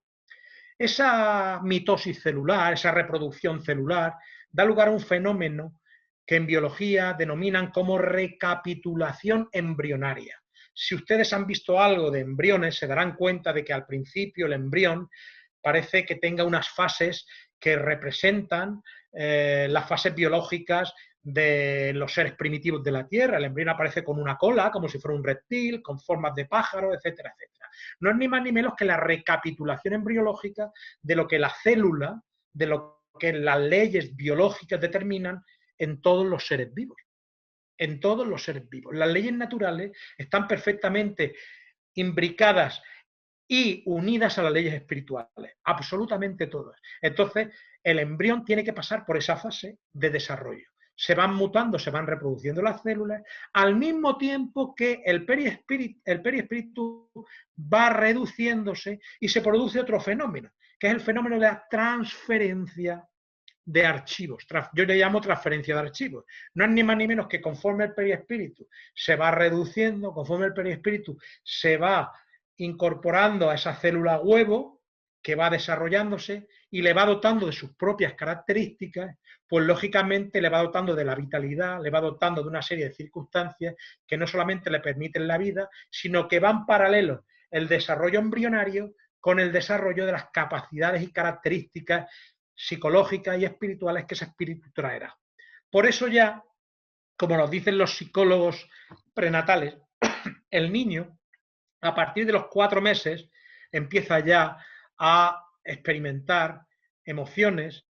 Esa mitosis celular, esa reproducción celular, da lugar a un fenómeno que en biología denominan como recapitulación embrionaria. Si ustedes han visto algo de embriones, se darán cuenta de que al principio el embrión parece que tenga unas fases que representan las fases biológicas de los seres primitivos de la Tierra. El embrión aparece con una cola, como si fuera un reptil, con formas de pájaro, etcétera, etcétera. No es ni más ni menos que la recapitulación embriológica de lo que la célula, de lo que las leyes biológicas determinan en todos los seres vivos. En todos los seres vivos. Las leyes naturales están perfectamente imbricadas y unidas a las leyes espirituales, absolutamente todas. Entonces, el embrión tiene que pasar por esa fase de desarrollo. Se van mutando, se van reproduciendo las células, al mismo tiempo que el perispíritu va reduciéndose y se produce otro fenómeno, que es el fenómeno de la transferencia de archivos. Yo le llamo transferencia de archivos. No es ni más ni menos que conforme el perispíritu se va reduciendo, conforme el perispíritu se va incorporando a esa célula huevo que va desarrollándose y le va dotando de sus propias características, pues lógicamente le va dotando de la vitalidad, le va dotando de una serie de circunstancias que no solamente le permiten la vida, sino que van paralelos el desarrollo embrionario con el desarrollo de las capacidades y características psicológicas y espirituales que ese espíritu traerá. Por eso ya, como nos dicen los psicólogos prenatales, el niño, a partir de los 4 meses, empieza ya a experimentar emociones,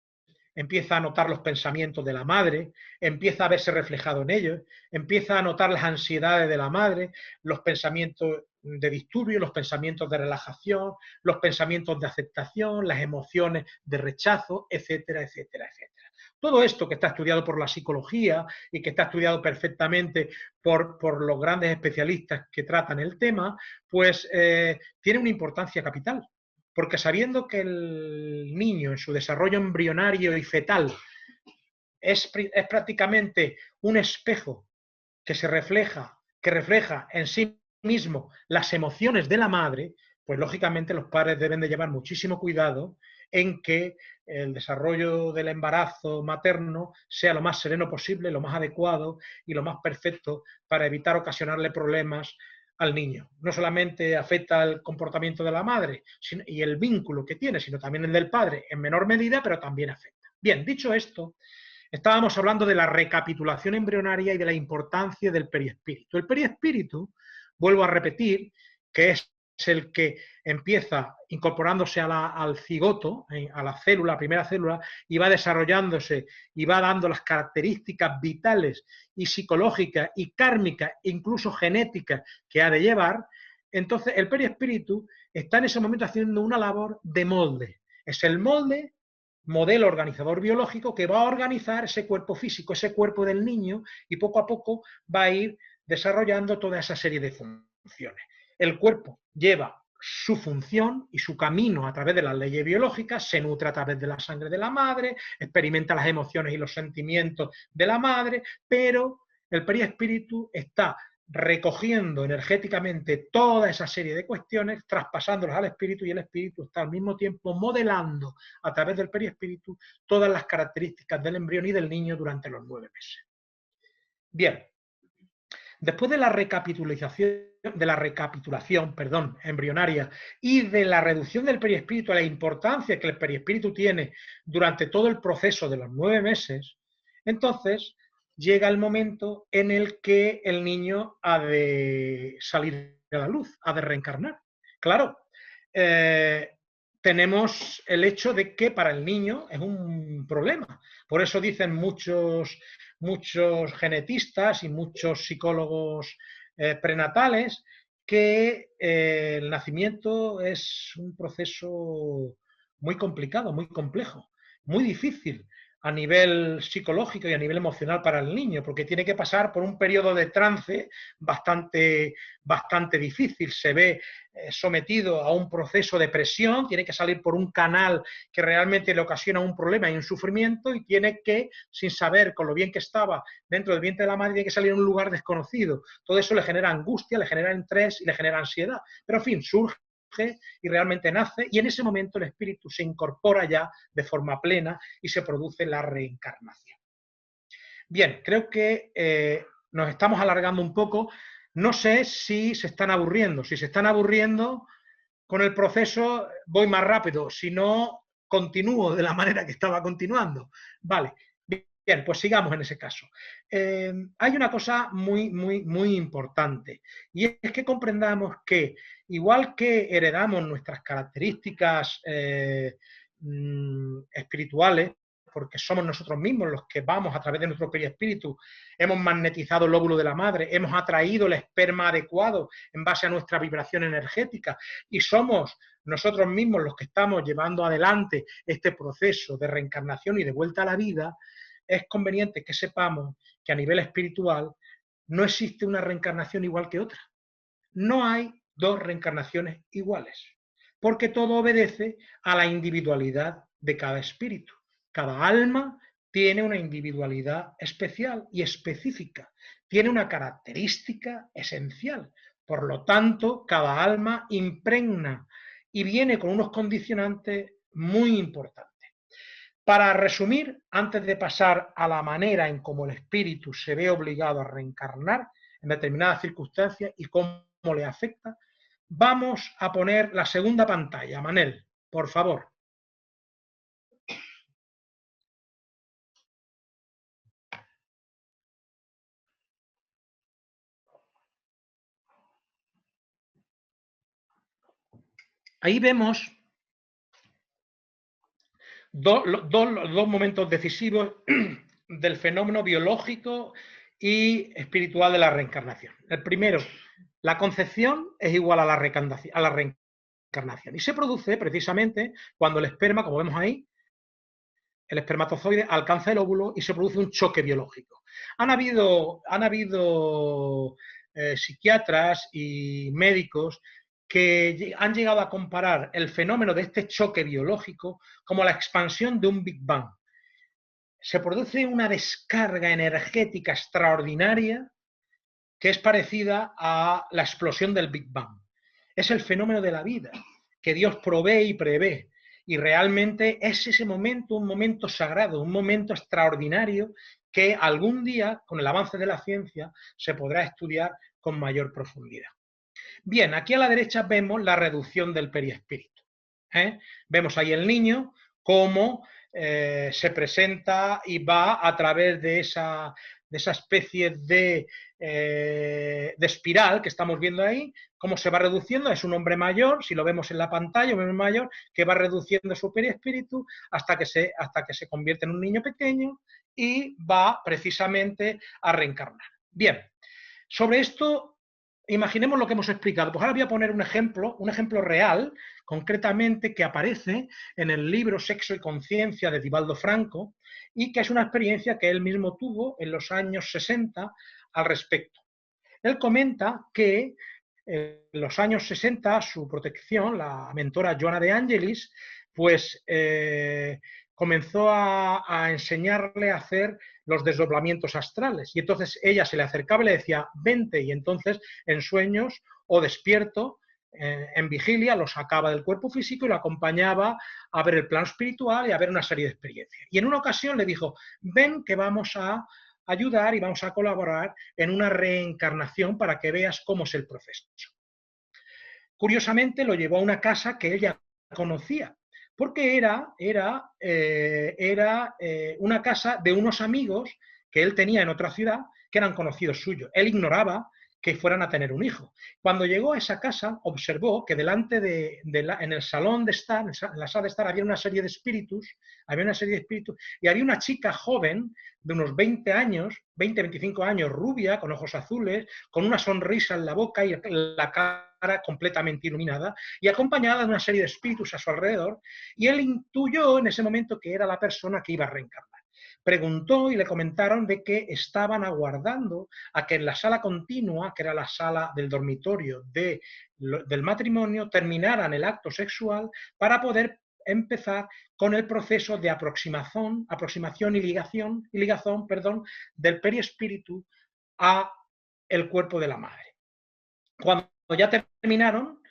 empieza a notar los pensamientos de la madre, empieza a verse reflejado en ellos, empieza a notar las ansiedades de la madre, los pensamientos de disturbio, los pensamientos de relajación, los pensamientos de aceptación, las emociones de rechazo, etcétera, etcétera, etcétera. Todo esto que está estudiado por la psicología y que está estudiado perfectamente por los grandes especialistas que tratan el tema, pues tiene una importancia capital. Porque sabiendo que el niño en su desarrollo embrionario y fetal es prácticamente un espejo que refleja en sí mismo las emociones de la madre, pues lógicamente los padres deben de llevar muchísimo cuidado en que el desarrollo del embarazo materno sea lo más sereno posible, lo más adecuado y lo más perfecto para evitar ocasionarle problemas al niño. No solamente afecta el comportamiento de la madre y el vínculo que tiene, sino también el del padre en menor medida, pero también afecta. Bien, dicho esto, estábamos hablando de la recapitulación embrionaria y de la importancia del perispíritu. El perispíritu, vuelvo a repetir, que es el que empieza incorporándose al cigoto, a la célula, primera célula, y va desarrollándose y va dando las características vitales y psicológicas y kármicas, incluso genéticas, que ha de llevar. Entonces el perispíritu está en ese momento haciendo una labor de molde. Es el molde, modelo organizador biológico, que va a organizar ese cuerpo físico, ese cuerpo del niño, y poco a poco va a ir desarrollando toda esa serie de funciones. El cuerpo lleva su función y su camino a través de las leyes biológicas, se nutre a través de la sangre de la madre, experimenta las emociones y los sentimientos de la madre, pero el perispíritu está recogiendo energéticamente toda esa serie de cuestiones, traspasándolas al espíritu, y el espíritu está al mismo tiempo modelando a través del perispíritu todas las características del embrión y del niño durante los 9 meses. Bien, después de la recapitulación embrionaria y de la reducción del perispíritu, a la importancia que el perispíritu tiene durante todo el proceso de los 9 meses, entonces llega el momento en el que el niño ha de salir a la luz, ha de reencarnar. Claro, tenemos el hecho de que para el niño es un problema. Por eso dicen muchos genetistas y muchos psicólogos prenatales que el nacimiento es un proceso muy complicado, muy complejo, muy difícil a nivel psicológico y a nivel emocional para el niño, porque tiene que pasar por un periodo de trance bastante difícil. Se ve sometido a un proceso de presión, tiene que salir por un canal que realmente le ocasiona un problema y un sufrimiento, y tiene que, sin saber con lo bien que estaba dentro del vientre de la madre, tiene que salir a un lugar desconocido. Todo eso le genera angustia, le genera estrés y le genera ansiedad. Pero en fin, surge y realmente nace, y en ese momento el espíritu se incorpora ya de forma plena y se produce la reencarnación. Bien, creo que nos estamos alargando un poco. No sé si se están aburriendo. Si se están aburriendo con el proceso, voy más rápido. Si no, continúo de la manera que estaba continuando. Vale. Bien, pues sigamos en ese caso. Hay una cosa muy importante, y es que comprendamos que, igual que heredamos nuestras características espirituales, porque somos nosotros mismos los que vamos a través de nuestro perispíritu, hemos magnetizado el lóbulo de la madre, hemos atraído el esperma adecuado en base a nuestra vibración energética, y somos nosotros mismos los que estamos llevando adelante este proceso de reencarnación y de vuelta a la vida. Es conveniente que sepamos que a nivel espiritual no existe una reencarnación igual que otra. No hay dos reencarnaciones iguales, porque todo obedece a la individualidad de cada espíritu. Cada alma tiene una individualidad especial y específica, tiene una característica esencial. Por lo tanto, cada alma impregna y viene con unos condicionantes muy importantes. Para resumir, antes de pasar a la manera en cómo el espíritu se ve obligado a reencarnar en determinadas circunstancias y cómo le afecta, vamos a poner la segunda pantalla. Manel, por favor. Ahí vemos dos momentos decisivos del fenómeno biológico y espiritual de la reencarnación. El primero, la concepción es igual a la reencarnación y se produce precisamente cuando el esperma, como vemos ahí, el espermatozoide alcanza el óvulo y se produce un choque biológico. Han habido psiquiatras y médicos que han llegado a comparar el fenómeno de este choque biológico como la expansión de un Big Bang. Se produce una descarga energética extraordinaria que es parecida a la explosión del Big Bang. Es el fenómeno de la vida que Dios provee y prevé. Y realmente es ese momento, un momento sagrado, un momento extraordinario que algún día, con el avance de la ciencia, se podrá estudiar con mayor profundidad. Bien, aquí a la derecha vemos la reducción del perispíritu. Vemos ahí el niño, cómo se presenta y va a través de esa especie de espiral que estamos viendo ahí, cómo se va reduciendo. Es un hombre mayor, si lo vemos en la pantalla, un hombre mayor que va reduciendo su perispíritu hasta que se convierte en un niño pequeño y va precisamente a reencarnar. Bien, sobre esto imaginemos lo que hemos explicado. Pues ahora voy a poner un ejemplo real, concretamente, que aparece en el libro Sexo y Conciencia de Divaldo Franco y que es una experiencia que él mismo tuvo en los años 60 al respecto. Él comenta que en los años 60 su protección, la mentora Joana de Angelis, pues comenzó a enseñarle a hacer los desdoblamientos astrales. Y entonces ella se le acercaba y le decía, vente, y entonces en sueños o despierto, en vigilia, lo sacaba del cuerpo físico y lo acompañaba a ver el plano espiritual y a ver una serie de experiencias. Y en una ocasión le dijo, ven que vamos a ayudar y vamos a colaborar en una reencarnación para que veas cómo es el proceso. Curiosamente lo llevó a una casa que ella conocía, porque era una casa de unos amigos que él tenía en otra ciudad que eran conocidos suyos. Él ignoraba que fueran a tener un hijo. Cuando llegó a esa casa, observó que delante en el salón de estar, en la sala de estar, había una serie de espíritus, y había una chica joven de unos 20 años, 20, 25 años, rubia, con ojos azules, con una sonrisa en la boca y la cara completamente iluminada, y acompañada de una serie de espíritus a su alrededor, y él intuyó en ese momento que era la persona que iba a reencarnar. Preguntó y le comentaron de que estaban aguardando a que en la sala continua, que era la sala del dormitorio del matrimonio, terminaran el acto sexual para poder empezar con el proceso de aproximación y ligazón del perispíritu a el cuerpo de la madre. Cuando ya terminaron,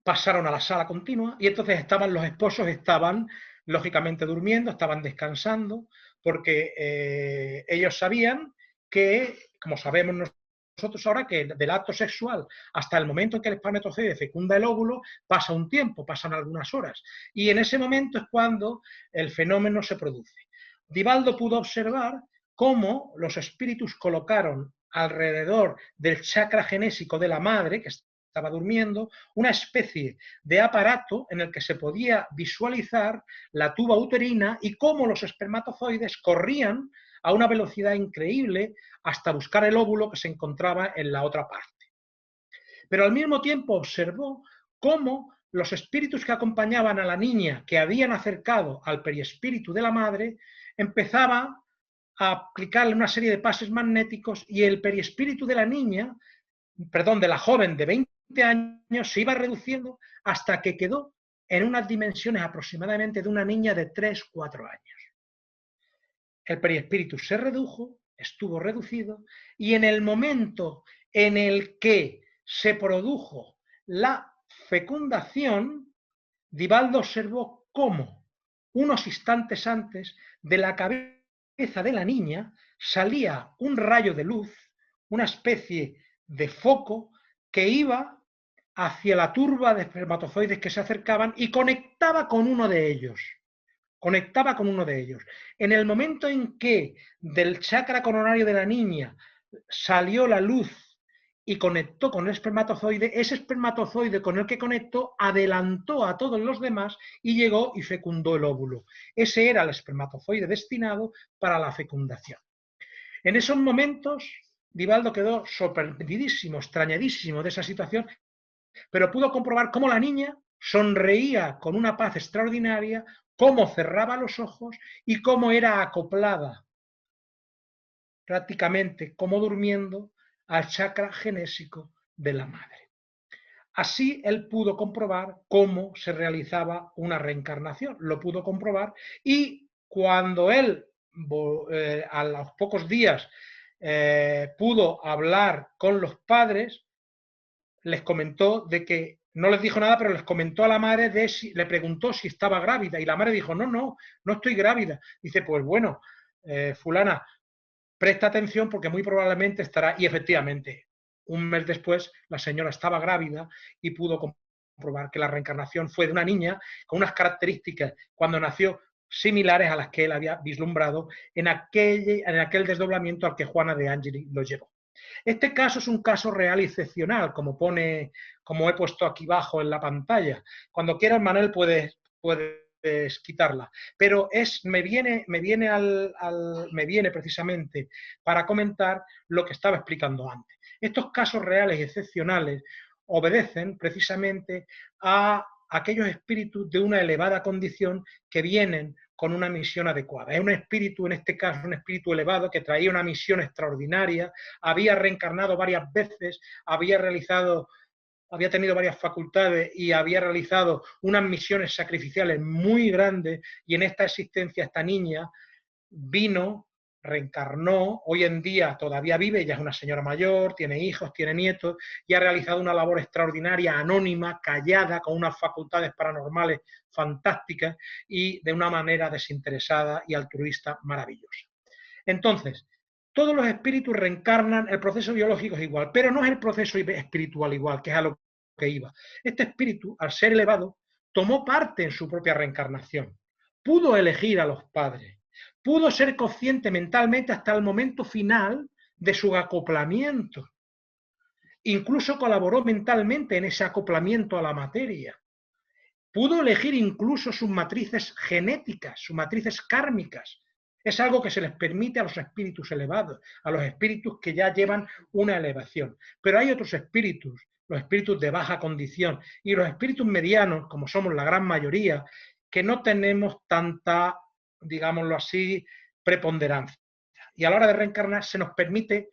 pasaron a la sala continua y entonces los esposos estaban lógicamente durmiendo, estaban descansando, porque ellos sabían que, como sabemos nosotros ahora, que del acto sexual hasta el momento en que el espermatozoide fecunda el óvulo pasa un tiempo, pasan algunas horas, y en ese momento es cuando el fenómeno se produce. Divaldo pudo observar cómo los espíritus colocaron alrededor del chakra genésico de la madre, que estaba durmiendo, una especie de aparato en el que se podía visualizar la tuba uterina y cómo los espermatozoides corrían a una velocidad increíble hasta buscar el óvulo que se encontraba en la otra parte. Pero al mismo tiempo observó cómo los espíritus que acompañaban a la niña, que habían acercado al perispíritu de la madre, empezaban a aplicarle una serie de pases magnéticos y el perispíritu de la niña, de la joven de 20 años, se iba reduciendo hasta que quedó en unas dimensiones aproximadamente de una niña de 3-4 años. el perispíritu se redujo, estuvo reducido, y en el momento en el que se produjo la fecundación, Divaldo observó cómo unos instantes antes de la cabeza de la niña salía un rayo de luz, una especie de foco que iba hacia la turba de espermatozoides que se acercaban y conectaba con uno de ellos. Conectaba con uno de ellos. En el momento en que del chakra coronario de la niña salió la luz y conectó con el espermatozoide, ese espermatozoide con el que conectó adelantó a todos los demás y llegó y fecundó el óvulo. Ese era el espermatozoide destinado para la fecundación. En esos momentos, Divaldo quedó sorprendidísimo, extrañadísimo de esa situación, pero pudo comprobar cómo la niña sonreía con una paz extraordinaria, cómo cerraba los ojos y cómo era acoplada prácticamente como durmiendo al chakra genésico de la madre. Así él pudo comprobar cómo se realizaba una reencarnación, lo pudo comprobar, y cuando él a los pocos días pudo hablar con los padres, les comentó de que no les dijo nada, pero les comentó a la madre de si, le preguntó si estaba grávida, y la madre dijo, no estoy grávida. Dice, pues bueno, fulana, presta atención porque muy probablemente estará, y efectivamente, un mes después la señora estaba grávida y pudo comprobar que la reencarnación fue de una niña con unas características cuando nació similares a las que él había vislumbrado en aquel desdoblamiento al que Juana de Angeli lo llevó. Este caso es un caso real y excepcional, como he puesto aquí abajo en la pantalla. Cuando quieras, Manuel, puedes quitarla. Pero me viene precisamente para comentar lo que estaba explicando antes. Estos casos reales y excepcionales obedecen precisamente a aquellos espíritus de una elevada condición que vienen con una misión adecuada. Es un espíritu, en este caso, un espíritu elevado que traía una misión extraordinaria, había reencarnado varias veces, había tenido varias facultades y había realizado unas misiones sacrificiales muy grandes, y en esta existencia esta niña vino, reencarnó, hoy en día todavía vive, ella es una señora mayor, tiene hijos, tiene nietos, y ha realizado una labor extraordinaria, anónima, callada, con unas facultades paranormales fantásticas y de una manera desinteresada y altruista maravillosa. Entonces, todos los espíritus reencarnan, el proceso biológico es igual, pero no es el proceso espiritual igual, que es a lo que iba. Este espíritu, al ser elevado, tomó parte en su propia reencarnación, pudo elegir a los padres, pudo ser consciente mentalmente hasta el momento final de su acoplamiento. Incluso colaboró mentalmente en ese acoplamiento a la materia. Pudo elegir incluso sus matrices genéticas, sus matrices kármicas. Es algo que se les permite a los espíritus elevados, a los espíritus que ya llevan una elevación. Pero hay otros espíritus, los espíritus de baja condición y los espíritus medianos, como somos la gran mayoría, que no tenemos tanta, digámoslo así, preponderancia. Y a la hora de reencarnar se nos permiten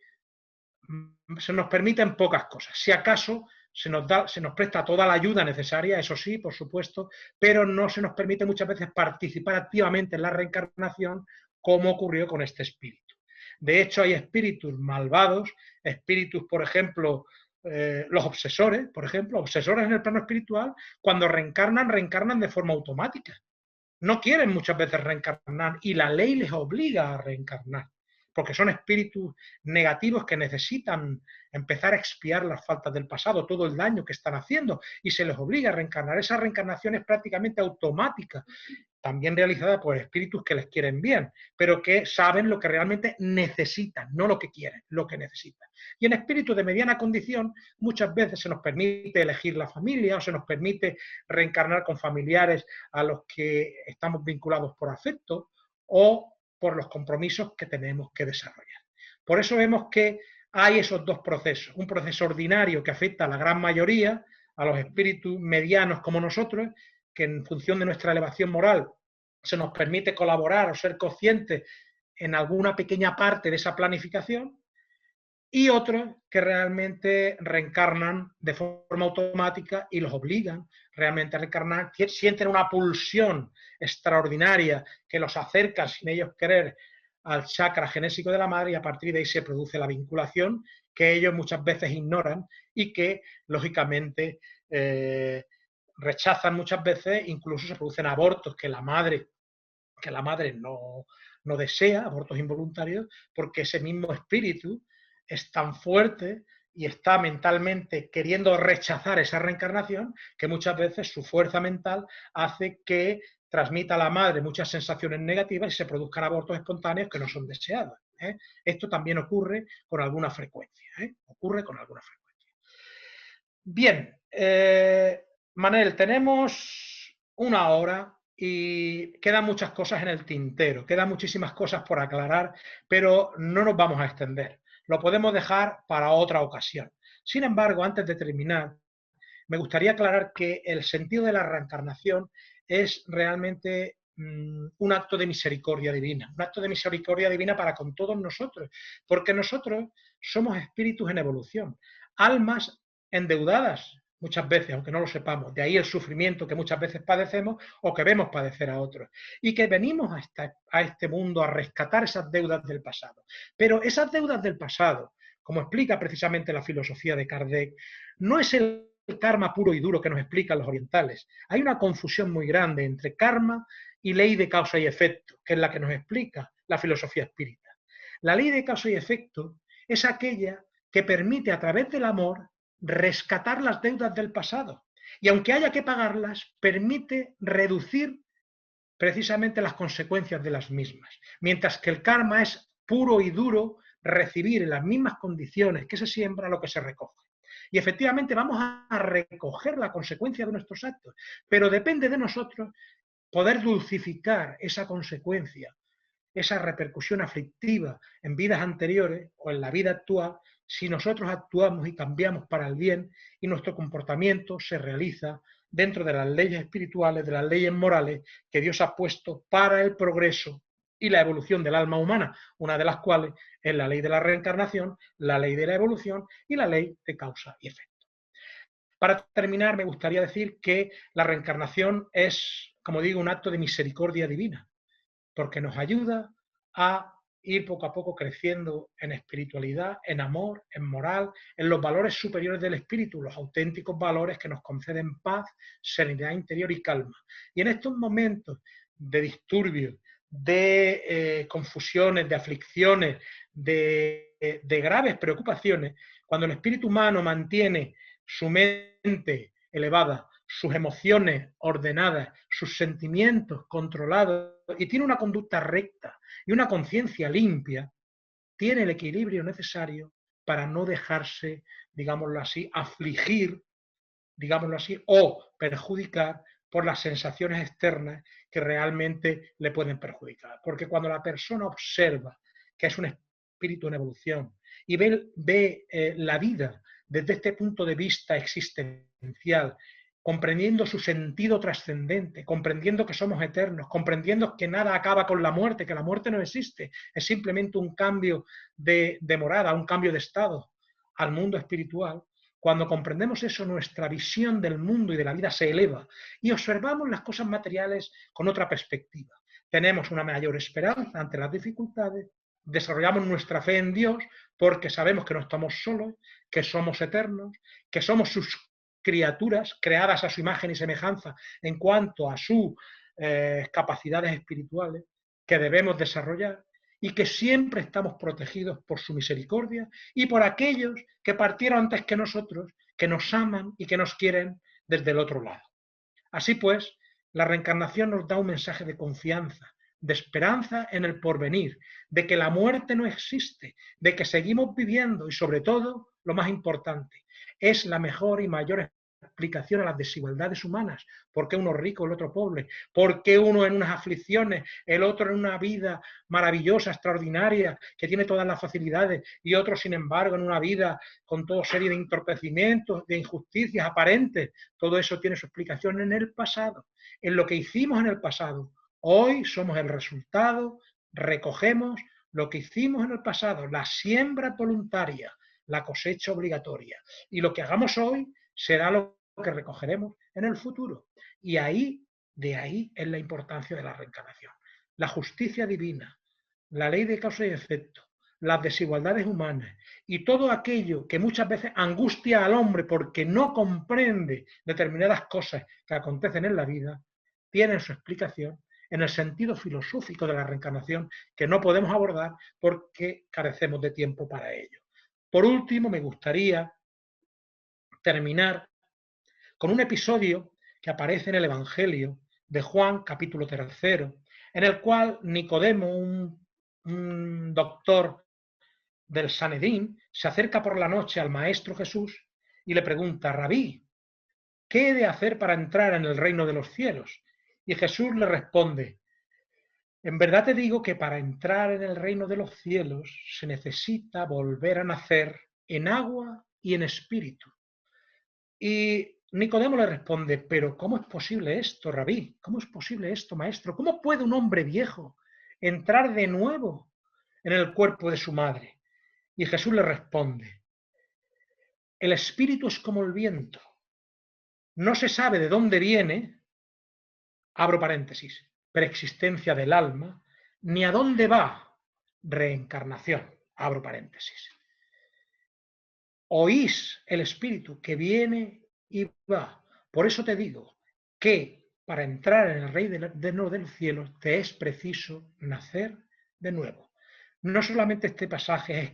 pocas cosas. Si acaso se nos presta toda la ayuda necesaria, eso sí, por supuesto, pero no se nos permite muchas veces participar activamente en la reencarnación, como ocurrió con este espíritu. De hecho, hay espíritus malvados, espíritus, por ejemplo, los obsesores, por ejemplo, obsesores en el plano espiritual, cuando reencarnan de forma automática. No quieren muchas veces reencarnar y la ley les obliga a reencarnar, porque son espíritus negativos que necesitan empezar a expiar las faltas del pasado, todo el daño que están haciendo, y se les obliga a reencarnar. Esa reencarnación es prácticamente automática, también realizada por espíritus que les quieren bien, pero que saben lo que realmente necesitan, no lo que quieren, lo que necesitan. Y en espíritus de mediana condición, muchas veces se nos permite elegir la familia o se nos permite reencarnar con familiares a los que estamos vinculados por afecto o por los compromisos que tenemos que desarrollar. Por eso vemos que hay esos dos procesos, un proceso ordinario que afecta a la gran mayoría, a los espíritus medianos como nosotros, que en función de nuestra elevación moral se nos permite colaborar o ser conscientes en alguna pequeña parte de esa planificación, y otros que realmente reencarnan de forma automática y los obligan realmente a reencarnar, sienten una pulsión extraordinaria que los acerca sin ellos querer al chakra genésico de la madre y a partir de ahí se produce la vinculación que ellos muchas veces ignoran y que, lógicamente, rechazan muchas veces, incluso se producen abortos que la madre no desea, abortos involuntarios, porque ese mismo espíritu es tan fuerte y está mentalmente queriendo rechazar esa reencarnación que muchas veces su fuerza mental hace que transmita a la madre muchas sensaciones negativas y se produzcan abortos espontáneos que no son deseados. Esto también ocurre con alguna frecuencia. Ocurre con alguna frecuencia. Bien, Manel, tenemos una hora y quedan muchas cosas en el tintero, quedan muchísimas cosas por aclarar, pero no nos vamos a extender. Lo podemos dejar para otra ocasión. Sin embargo, antes de terminar, me gustaría aclarar que el sentido de la reencarnación es realmente un acto de misericordia divina, un acto de misericordia divina para con todos nosotros, porque nosotros somos espíritus en evolución, almas endeudadas muchas veces, aunque no lo sepamos, de ahí el sufrimiento que muchas veces padecemos o que vemos padecer a otros, y que venimos a este mundo a rescatar esas deudas del pasado. Pero esas deudas del pasado, como explica precisamente la filosofía de Kardec, no es el karma puro y duro que nos explican los orientales. Hay una confusión muy grande entre karma y ley de causa y efecto, que es la que nos explica la filosofía espírita. La ley de causa y efecto es aquella que permite a través del amor rescatar las deudas del pasado. Y aunque haya que pagarlas, permite reducir precisamente las consecuencias de las mismas. Mientras que el karma es puro y duro recibir en las mismas condiciones que se siembra lo que se recoge. Y efectivamente vamos a recoger la consecuencia de nuestros actos, pero depende de nosotros poder dulcificar esa consecuencia, esa repercusión aflictiva en vidas anteriores o en la vida actual, si nosotros actuamos y cambiamos para el bien y nuestro comportamiento se realiza dentro de las leyes espirituales, de las leyes morales que Dios ha puesto para el progreso y la evolución del alma humana, una de las cuales es la ley de la reencarnación, la ley de la evolución y la ley de causa y efecto. Para terminar, me gustaría decir que la reencarnación es, como digo, un acto de misericordia divina, porque nos ayuda a ir poco a poco creciendo en espiritualidad, en amor, en moral, en los valores superiores del espíritu, los auténticos valores que nos conceden paz, serenidad interior y calma. Y en estos momentos de disturbios, de confusiones, de aflicciones, de graves preocupaciones, cuando el espíritu humano mantiene su mente elevada, sus emociones ordenadas, sus sentimientos controlados y tiene una conducta recta y una conciencia limpia, tiene el equilibrio necesario para no dejarse, digámoslo así, afligir, digámoslo así, o perjudicar por las sensaciones externas que realmente le pueden perjudicar. Porque cuando la persona observa que es un espíritu en evolución y ve la vida desde este punto de vista existencial, comprendiendo su sentido trascendente, comprendiendo que somos eternos, comprendiendo que nada acaba con la muerte, que la muerte no existe, es simplemente un cambio de morada, un cambio de estado al mundo espiritual. Cuando comprendemos eso, nuestra visión del mundo y de la vida se eleva y observamos las cosas materiales con otra perspectiva. Tenemos una mayor esperanza ante las dificultades, desarrollamos nuestra fe en Dios porque sabemos que no estamos solos, que somos eternos, que somos sus criaturas creadas a su imagen y semejanza en cuanto a sus capacidades espirituales que debemos desarrollar y que siempre estamos protegidos por su misericordia y por aquellos que partieron antes que nosotros, que nos aman y que nos quieren desde el otro lado. Así pues, la reencarnación nos da un mensaje de confianza, de esperanza en el porvenir, de que la muerte no existe, de que seguimos viviendo y sobre todo, lo más importante, es la mejor y mayor explicación a las desigualdades humanas. ¿Por qué uno rico, el otro pobre? ¿Por qué uno en unas aflicciones, el otro en una vida maravillosa, extraordinaria, que tiene todas las facilidades, y otro, sin embargo, en una vida con toda serie de entorpecimientos, de injusticias aparentes? Todo eso tiene su explicación en el pasado, en lo que hicimos en el pasado. Hoy somos el resultado, recogemos lo que hicimos en el pasado, la siembra voluntaria, la cosecha obligatoria. Y lo que hagamos hoy será lo que recogeremos en el futuro. Y de ahí es la importancia de la reencarnación. La justicia divina, la ley de causa y efecto, las desigualdades humanas y todo aquello que muchas veces angustia al hombre porque no comprende determinadas cosas que acontecen en la vida, tienen su explicación en el sentido filosófico de la reencarnación que no podemos abordar porque carecemos de tiempo para ello. Por último, me gustaría terminar con un episodio que aparece en el Evangelio de Juan, capítulo 3, en el cual Nicodemo, un doctor del Sanedrín, se acerca por la noche al Maestro Jesús y le pregunta: Rabí, ¿qué he de hacer para entrar en el reino de los cielos? Y Jesús le responde: en verdad te digo que para entrar en el reino de los cielos se necesita volver a nacer en agua y en espíritu. Y Nicodemo le responde: pero ¿cómo es posible esto, Rabí? ¿Cómo es posible esto, maestro? ¿Cómo puede un hombre viejo entrar de nuevo en el cuerpo de su madre? Y Jesús le responde: el espíritu es como el viento. No se sabe de dónde viene, abro paréntesis, preexistencia del alma, ni a dónde va, reencarnación, abro paréntesis. Oís el espíritu que viene y va. Por eso te digo que para entrar en el reino del cielo te es preciso nacer de nuevo. No solamente este pasaje es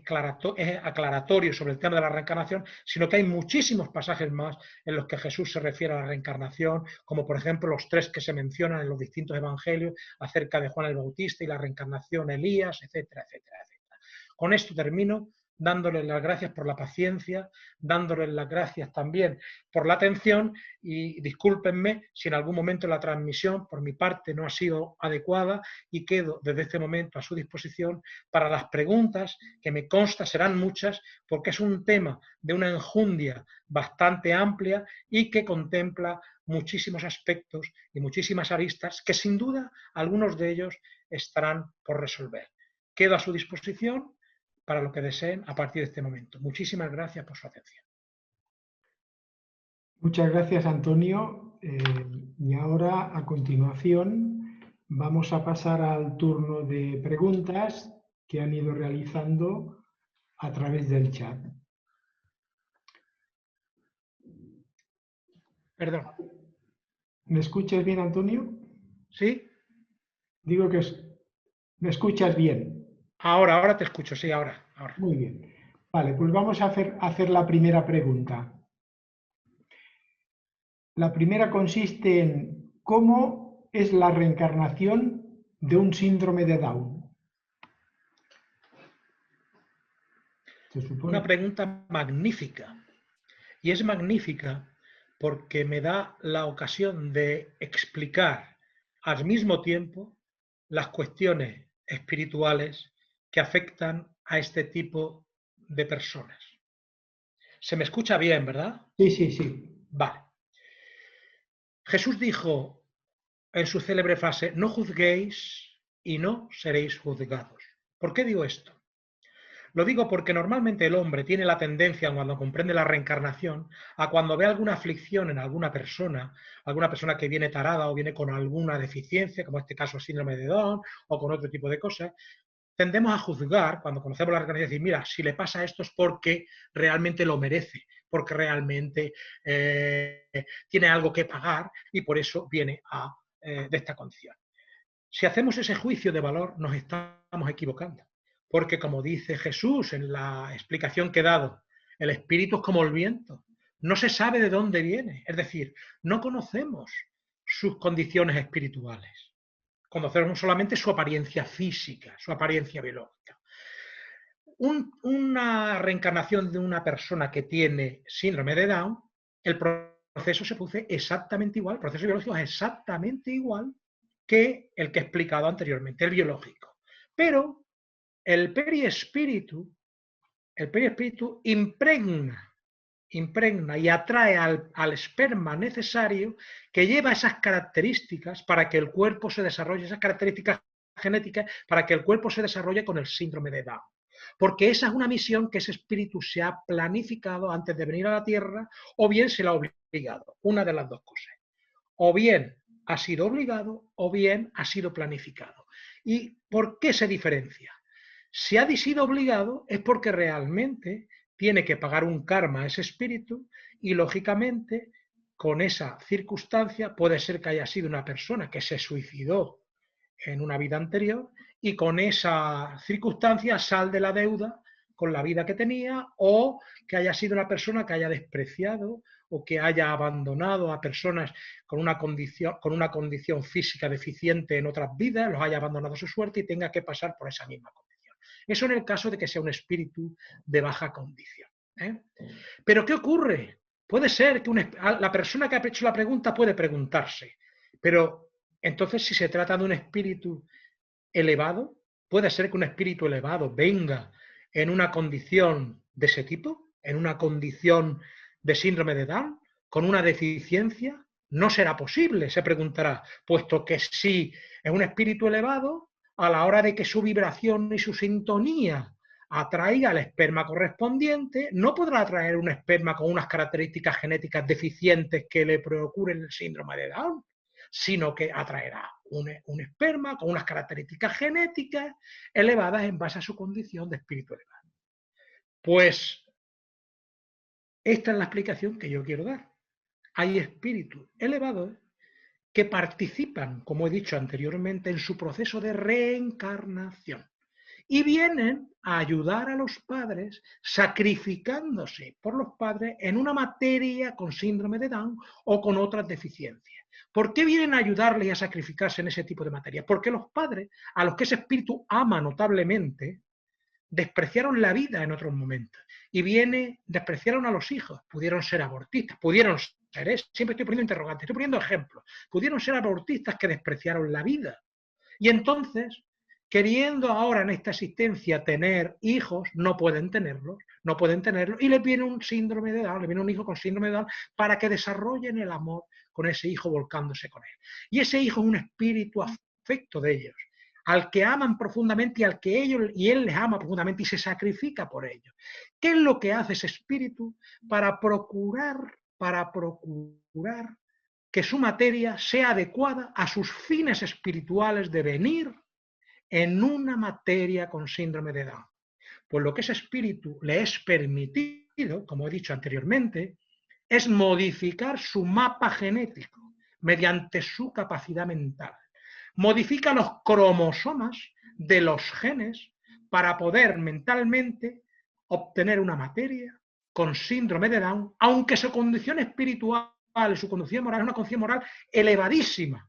aclaratorio sobre el tema de la reencarnación, sino que hay muchísimos pasajes más en los que Jesús se refiere a la reencarnación, como por ejemplo los 3 que se mencionan en los distintos evangelios acerca de Juan el Bautista y la reencarnación, Elías, etcétera, etcétera, etcétera. Con esto termino, dándoles las gracias por la paciencia, dándoles las gracias también por la atención y discúlpenme si en algún momento la transmisión por mi parte no ha sido adecuada y quedo desde este momento a su disposición para las preguntas, que me consta serán muchas, porque es un tema de una enjundia bastante amplia y que contempla muchísimos aspectos y muchísimas aristas que sin duda algunos de ellos estarán por resolver. Quedo a su disposición para lo que deseen a partir de este momento. Muchísimas gracias por su atención. Muchas gracias, Antonio. Y ahora, a continuación, vamos a pasar al turno de preguntas que han ido realizando a través del chat. Perdón. ¿Me escuchas bien, Antonio? ¿Sí? Digo que me escuchas bien. Ahora te escucho, sí, ahora. Muy bien. Vale, pues vamos a hacer la primera pregunta. La primera consiste en ¿cómo es la reencarnación de un síndrome de Down? Una pregunta magnífica. Y es magnífica porque me da la ocasión de explicar al mismo tiempo las cuestiones espirituales que afectan a este tipo de personas. Se me escucha bien, ¿verdad? Sí, sí, sí. Vale. Jesús dijo en su célebre frase: no juzguéis y no seréis juzgados. ¿Por qué digo esto? Lo digo porque normalmente el hombre tiene la tendencia, cuando comprende la reencarnación, a cuando ve alguna aflicción en alguna persona que viene tarada o viene con alguna deficiencia, como en este caso el síndrome de Down o con otro tipo de cosas, tendemos a juzgar, cuando conocemos la reencarnación, y decir: mira, si le pasa esto es porque realmente lo merece, porque realmente tiene algo que pagar y por eso viene de esta condición. Si hacemos ese juicio de valor, nos estamos equivocando. Porque como dice Jesús en la explicación que he dado, el espíritu es como el viento. No se sabe de dónde viene. Es decir, no conocemos sus condiciones espirituales. Conocemos solamente su apariencia física, su apariencia biológica. Una reencarnación de una persona que tiene síndrome de Down, el proceso se produce exactamente igual, el proceso biológico es exactamente igual que el que he explicado anteriormente, el biológico. Pero el periespíritu impregna y atrae al esperma necesario que lleva esas características para que el cuerpo se desarrolle, esas características genéticas para que el cuerpo se desarrolle con el síndrome de Down. Porque esa es una misión que ese espíritu se ha planificado antes de venir a la Tierra, o bien se la ha obligado, una de las dos cosas. O bien ha sido obligado o bien ha sido planificado. ¿Y por qué se diferencia? Si ha sido obligado es porque realmente tiene que pagar un karma a ese espíritu y, lógicamente, con esa circunstancia puede ser que haya sido una persona que se suicidó en una vida anterior y con esa circunstancia sal de la deuda con la vida que tenía, o que haya sido una persona que haya despreciado o que haya abandonado a personas con una condición física deficiente en otras vidas, los haya abandonado a su suerte y tenga que pasar por esa misma condición. Eso en el caso de que sea un espíritu de baja condición. Pero ¿qué ocurre? Puede ser que la persona que ha hecho la pregunta puede preguntarse, pero entonces si se trata de un espíritu elevado, puede ser que un espíritu elevado venga en una condición de ese tipo, en una condición de síndrome de Down, con una deficiencia. No será posible, se preguntará, puesto que si es un espíritu elevado, a la hora de que su vibración y su sintonía atraiga el esperma correspondiente, no podrá atraer un esperma con unas características genéticas deficientes que le procuren el síndrome de Down, sino que atraerá un esperma con unas características genéticas elevadas en base a su condición de espíritu elevado. Pues esta es la explicación que yo quiero dar. Hay espíritus elevados que participan, como he dicho anteriormente, en su proceso de reencarnación y vienen a ayudar a los padres sacrificándose por los padres en una materia con síndrome de Down o con otras deficiencias. ¿Por qué vienen a ayudarles y a sacrificarse en ese tipo de materia? Porque los padres, a los que ese espíritu ama notablemente, despreciaron la vida en otros momentos y despreciaron a los hijos, pudieron ser abortistas, pudieron ser, siempre estoy poniendo interrogantes, estoy poniendo ejemplos, pudieron ser abortistas que despreciaron la vida. Y entonces, queriendo ahora en esta existencia tener hijos, no pueden tenerlos, y les viene un síndrome de Down, les viene un hijo con síndrome de Down para que desarrollen el amor con ese hijo volcándose con él. Y ese hijo es un espíritu afecto de ellos, al que aman profundamente y al que él les ama profundamente y se sacrifica por ellos. ¿Qué es lo que hace ese espíritu para procurar que su materia sea adecuada a sus fines espirituales de venir en una materia con síndrome de Down? Pues lo que ese espíritu le es permitido, como he dicho anteriormente, es modificar su mapa genético mediante su capacidad mental. Modifica los cromosomas de los genes para poder mentalmente obtener una materia con síndrome de Down, aunque su condición espiritual y su condición moral es una condición moral elevadísima.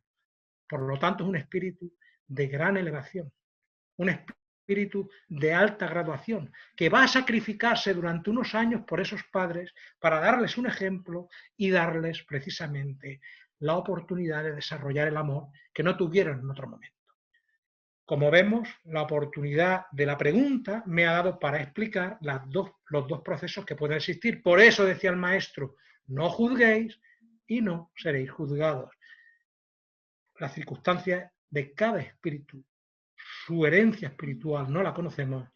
Por lo tanto, es un espíritu de gran elevación, un espíritu de alta graduación, que va a sacrificarse durante unos años por esos padres para darles un ejemplo y darles precisamente la oportunidad de desarrollar el amor que no tuvieron en otro momento. Como vemos, la oportunidad de la pregunta me ha dado para explicar los dos procesos que pueden existir. Por eso decía el maestro, no juzguéis y no seréis juzgados. Las circunstancias de cada espíritu, su herencia espiritual no la conocemos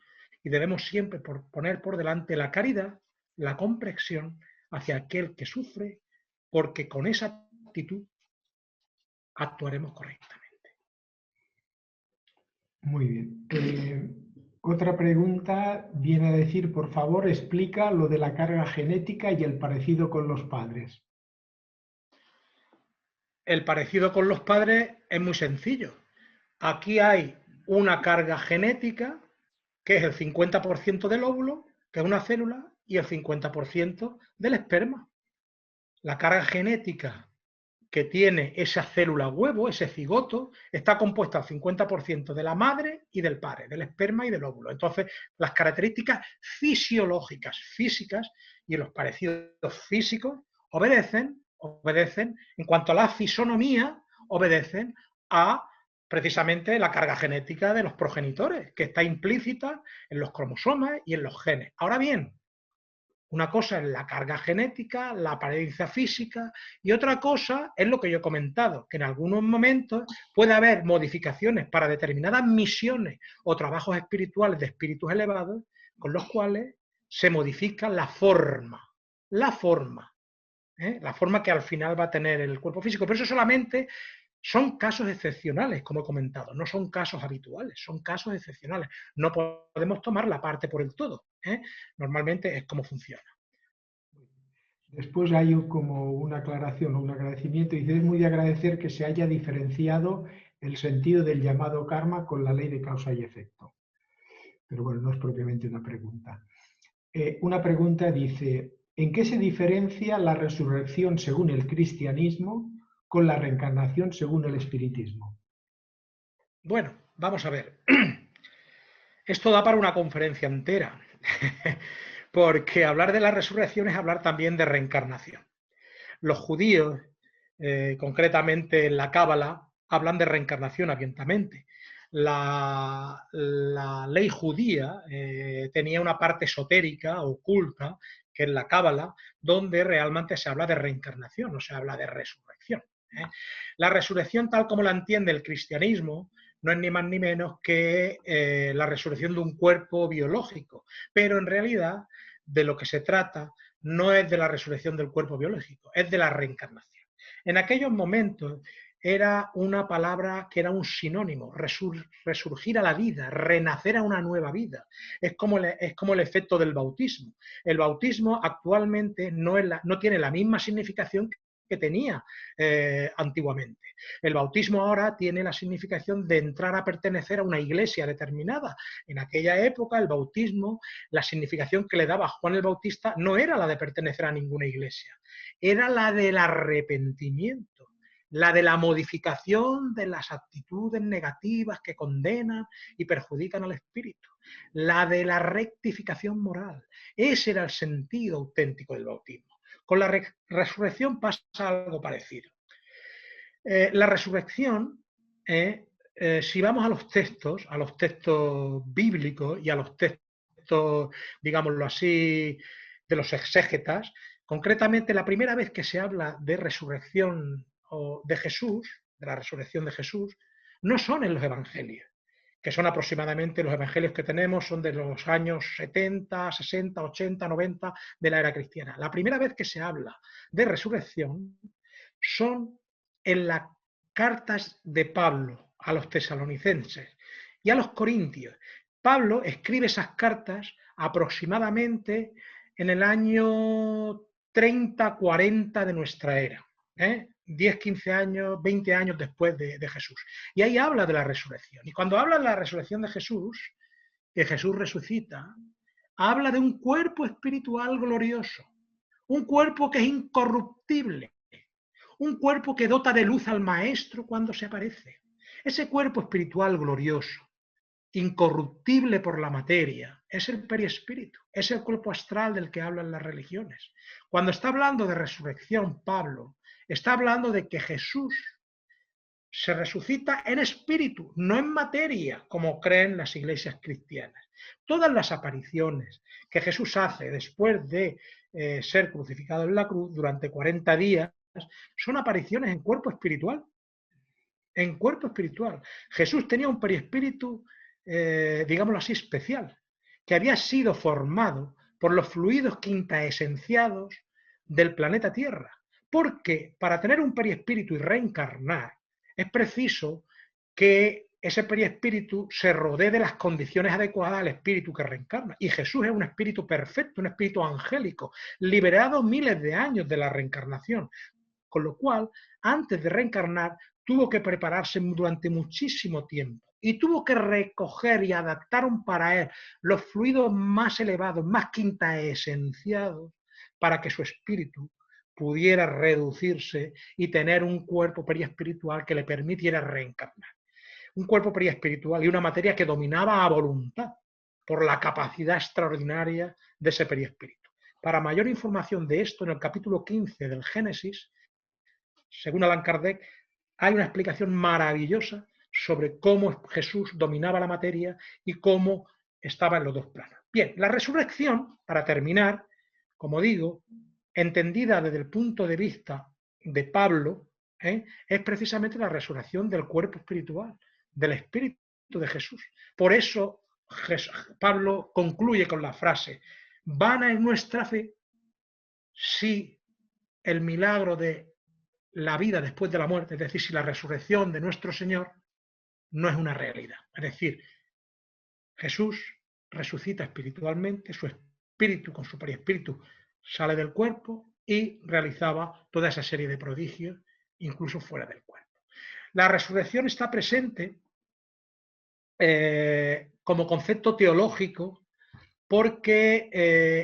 y debemos siempre poner por delante la caridad, la comprensión hacia aquel que sufre, porque con esa actitud actuaremos correctamente. Muy bien. Otra pregunta viene a decir, por favor, explica lo de la carga genética y el parecido con los padres. El parecido con los padres es muy sencillo. Aquí hay una carga genética, que es el 50% del óvulo, que es una célula, y el 50% del esperma. La carga genética que tiene esa célula huevo, ese cigoto, está compuesta al 50% de la madre y del padre, del esperma y del óvulo. Entonces, las características fisiológicas, físicas y los parecidos físicos obedecen, en cuanto a la fisonomía, obedecen a precisamente la carga genética de los progenitores, que está implícita en los cromosomas y en los genes. Ahora bien, una cosa es la carga genética, la apariencia física, y otra cosa es lo que yo he comentado, que en algunos momentos puede haber modificaciones para determinadas misiones o trabajos espirituales de espíritus elevados, con los cuales se modifica la forma que al final va a tener el cuerpo físico. Pero eso solamente Son casos excepcionales, como he comentado, no son casos habituales, son casos excepcionales. No podemos tomar la parte por el todo, ¿eh? Normalmente es como funciona. Después hay como una aclaración o un agradecimiento. Dice, es muy de agradecer que se haya diferenciado el sentido del llamado karma con la ley de causa y efecto. Pero bueno, no es propiamente una pregunta. Una pregunta dice, ¿en qué se diferencia la resurrección según el cristianismo con la reencarnación según el espiritismo? Bueno, vamos a ver. Esto da para una conferencia entera, porque hablar de la resurrección es hablar también de reencarnación. Los judíos, concretamente en la Cábala, hablan de reencarnación abiertamente. La ley judía tenía una parte esotérica, oculta, que es la Cábala, donde realmente se habla de reencarnación, no se habla de resurrección. La resurrección, tal como la entiende el cristianismo, no es ni más ni menos que la resurrección de un cuerpo biológico, pero en realidad de lo que se trata no es de la resurrección del cuerpo biológico, es de la reencarnación. En aquellos momentos era una palabra que era un sinónimo, resurgir a la vida, renacer a una nueva vida. Es como el efecto del bautismo. El bautismo actualmente no tiene la misma significación que tenía antiguamente. El bautismo ahora tiene la significación de entrar a pertenecer a una iglesia determinada. En aquella época el bautismo, la significación que le daba Juan el Bautista no era la de pertenecer a ninguna iglesia, era la del arrepentimiento, la de la modificación de las actitudes negativas que condenan y perjudican al espíritu, la de la rectificación moral. Ese era el sentido auténtico del bautismo. Con la resurrección pasa algo parecido. La resurrección, si vamos a los textos bíblicos y a los textos, digámoslo así, de los exégetas, concretamente la primera vez que se habla de resurrección o de Jesús, de la resurrección de Jesús, no son en los evangelios, que son aproximadamente los evangelios que tenemos, son de los años 70, 60, 80, 90 de la era cristiana. La primera vez que se habla de resurrección son en las cartas de Pablo a los tesalonicenses y a los corintios. Pablo escribe esas cartas aproximadamente en el año 30-40 de nuestra era. 10, 15 años, 20 años después de Jesús. Y ahí habla de la resurrección. Y cuando habla de la resurrección de Jesús, que Jesús resucita, habla de un cuerpo espiritual glorioso, un cuerpo que es incorruptible, un cuerpo que dota de luz al Maestro cuando se aparece. Ese cuerpo espiritual glorioso, incorruptible por la materia, es el periespíritu, es el cuerpo astral del que hablan las religiones. Cuando está hablando de resurrección, Pablo está hablando de que Jesús se resucita en espíritu, no en materia, como creen las iglesias cristianas. Todas las apariciones que Jesús hace después de ser crucificado en la cruz durante 40 días son apariciones en cuerpo espiritual. En cuerpo espiritual. Jesús tenía un perispíritu, digámoslo así, especial, que había sido formado por los fluidos quintaesenciados del planeta Tierra. Porque para tener un perispíritu y reencarnar, es preciso que ese perispíritu se rodee de las condiciones adecuadas al espíritu que reencarna. Y Jesús es un espíritu perfecto, un espíritu angélico, liberado miles de años de la reencarnación. Con lo cual, antes de reencarnar, tuvo que prepararse durante muchísimo tiempo y tuvo que recoger y adaptar para él los fluidos más elevados, más quintaesenciados, para que su espíritu pudiera reducirse y tener un cuerpo periespiritual que le permitiera reencarnar. Un cuerpo periespiritual y una materia que dominaba a voluntad por la capacidad extraordinaria de ese periespíritu. Para mayor información de esto, en el capítulo 15 del Génesis, según Allan Kardec, hay una explicación maravillosa sobre cómo Jesús dominaba la materia y cómo estaba en los dos planos. Bien, la resurrección, para terminar, como digo, entendida desde el punto de vista de Pablo, es precisamente la resurrección del cuerpo espiritual, del espíritu de Jesús. Por eso Pablo concluye con la frase: vana es nuestra fe si el milagro de la vida después de la muerte, es decir, si la resurrección de nuestro Señor no es una realidad. Es decir, Jesús resucita espiritualmente, su espíritu con su periespíritu sale del cuerpo y realizaba toda esa serie de prodigios, incluso fuera del cuerpo. La resurrección está presente como concepto teológico porque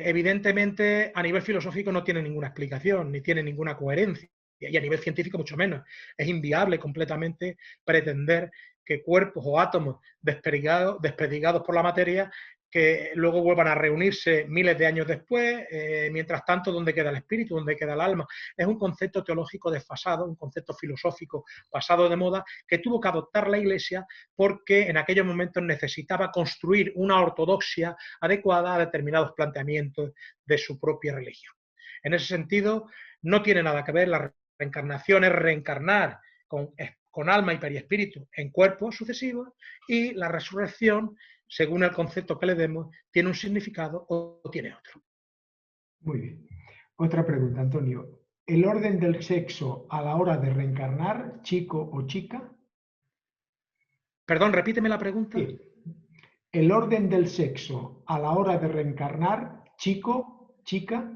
evidentemente a nivel filosófico no tiene ninguna explicación, ni tiene ninguna coherencia, y a nivel científico mucho menos. Es inviable completamente pretender que cuerpos o átomos desperdigados por la materia que luego vuelvan a reunirse miles de años después, mientras tanto, ¿dónde queda el espíritu? ¿Dónde queda el alma? Es un concepto teológico desfasado, un concepto filosófico pasado de moda, que tuvo que adoptar la Iglesia porque en aquellos momentos necesitaba construir una ortodoxia adecuada a determinados planteamientos de su propia religión. En ese sentido, no tiene nada que ver la reencarnación, es reencarnar con alma y periespíritu en cuerpos sucesivos, y la resurrección, según el concepto que le demos, tiene un significado o tiene otro. Muy bien. Otra pregunta, Antonio. ¿El orden del sexo a la hora de reencarnar, chico o chica? Perdón, repíteme la pregunta. Sí. ¿El orden del sexo a la hora de reencarnar, chico, chica?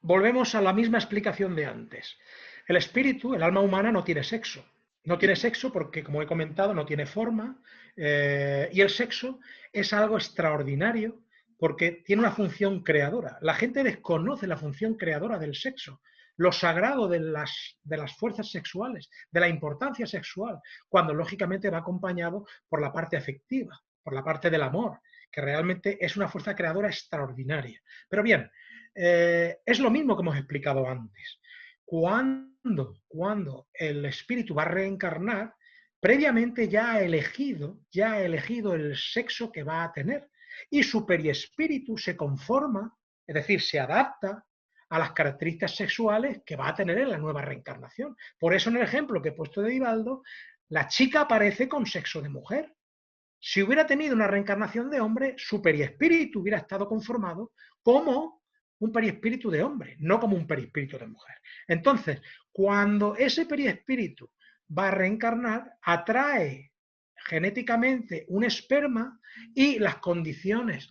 Volvemos a la misma explicación de antes. El espíritu, el alma humana, no tiene sexo. No tiene sexo porque, como he comentado, no tiene forma, y el sexo es algo extraordinario porque tiene una función creadora. La gente desconoce la función creadora del sexo, lo sagrado de las fuerzas sexuales, de la importancia sexual, cuando lógicamente va acompañado por la parte afectiva, por la parte del amor, que realmente es una fuerza creadora extraordinaria. Pero bien, es lo mismo que hemos explicado antes. Cuando el espíritu va a reencarnar, previamente ya ha elegido el sexo que va a tener, y su periespíritu se conforma, es decir, se adapta a las características sexuales que va a tener en la nueva reencarnación. Por eso en el ejemplo que he puesto de Divaldo, la chica aparece con sexo de mujer. Si hubiera tenido una reencarnación de hombre, su periespíritu hubiera estado conformado como un periespíritu de hombre, no como un periespíritu de mujer. Entonces, cuando ese periespíritu va a reencarnar, atrae genéticamente un esperma, y las condiciones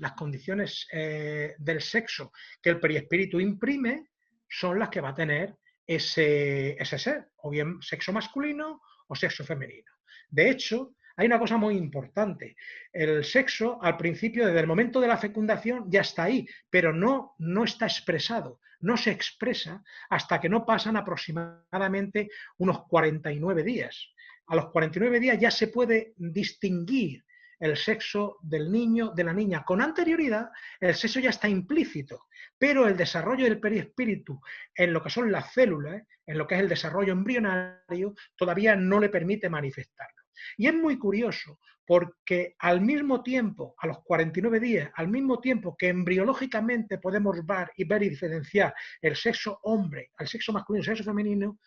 del sexo que el periespíritu imprime son las que va a tener ese ser, o bien sexo masculino o sexo femenino. De hecho, hay una cosa muy importante. El sexo, al principio, desde el momento de la fecundación, ya está ahí, pero no está expresado, no se expresa hasta que no pasan aproximadamente unos 49 días. A los 49 días ya se puede distinguir el sexo del niño de la niña. Con anterioridad, el sexo ya está implícito, pero el desarrollo del periespíritu en lo que son las células, en lo que es el desarrollo embrionario, todavía no le permite manifestarlo. Y es muy curioso porque al mismo tiempo, a los 49 días, al mismo tiempo que embriológicamente podemos ver y diferenciar el sexo hombre, al sexo masculino y el sexo femenino,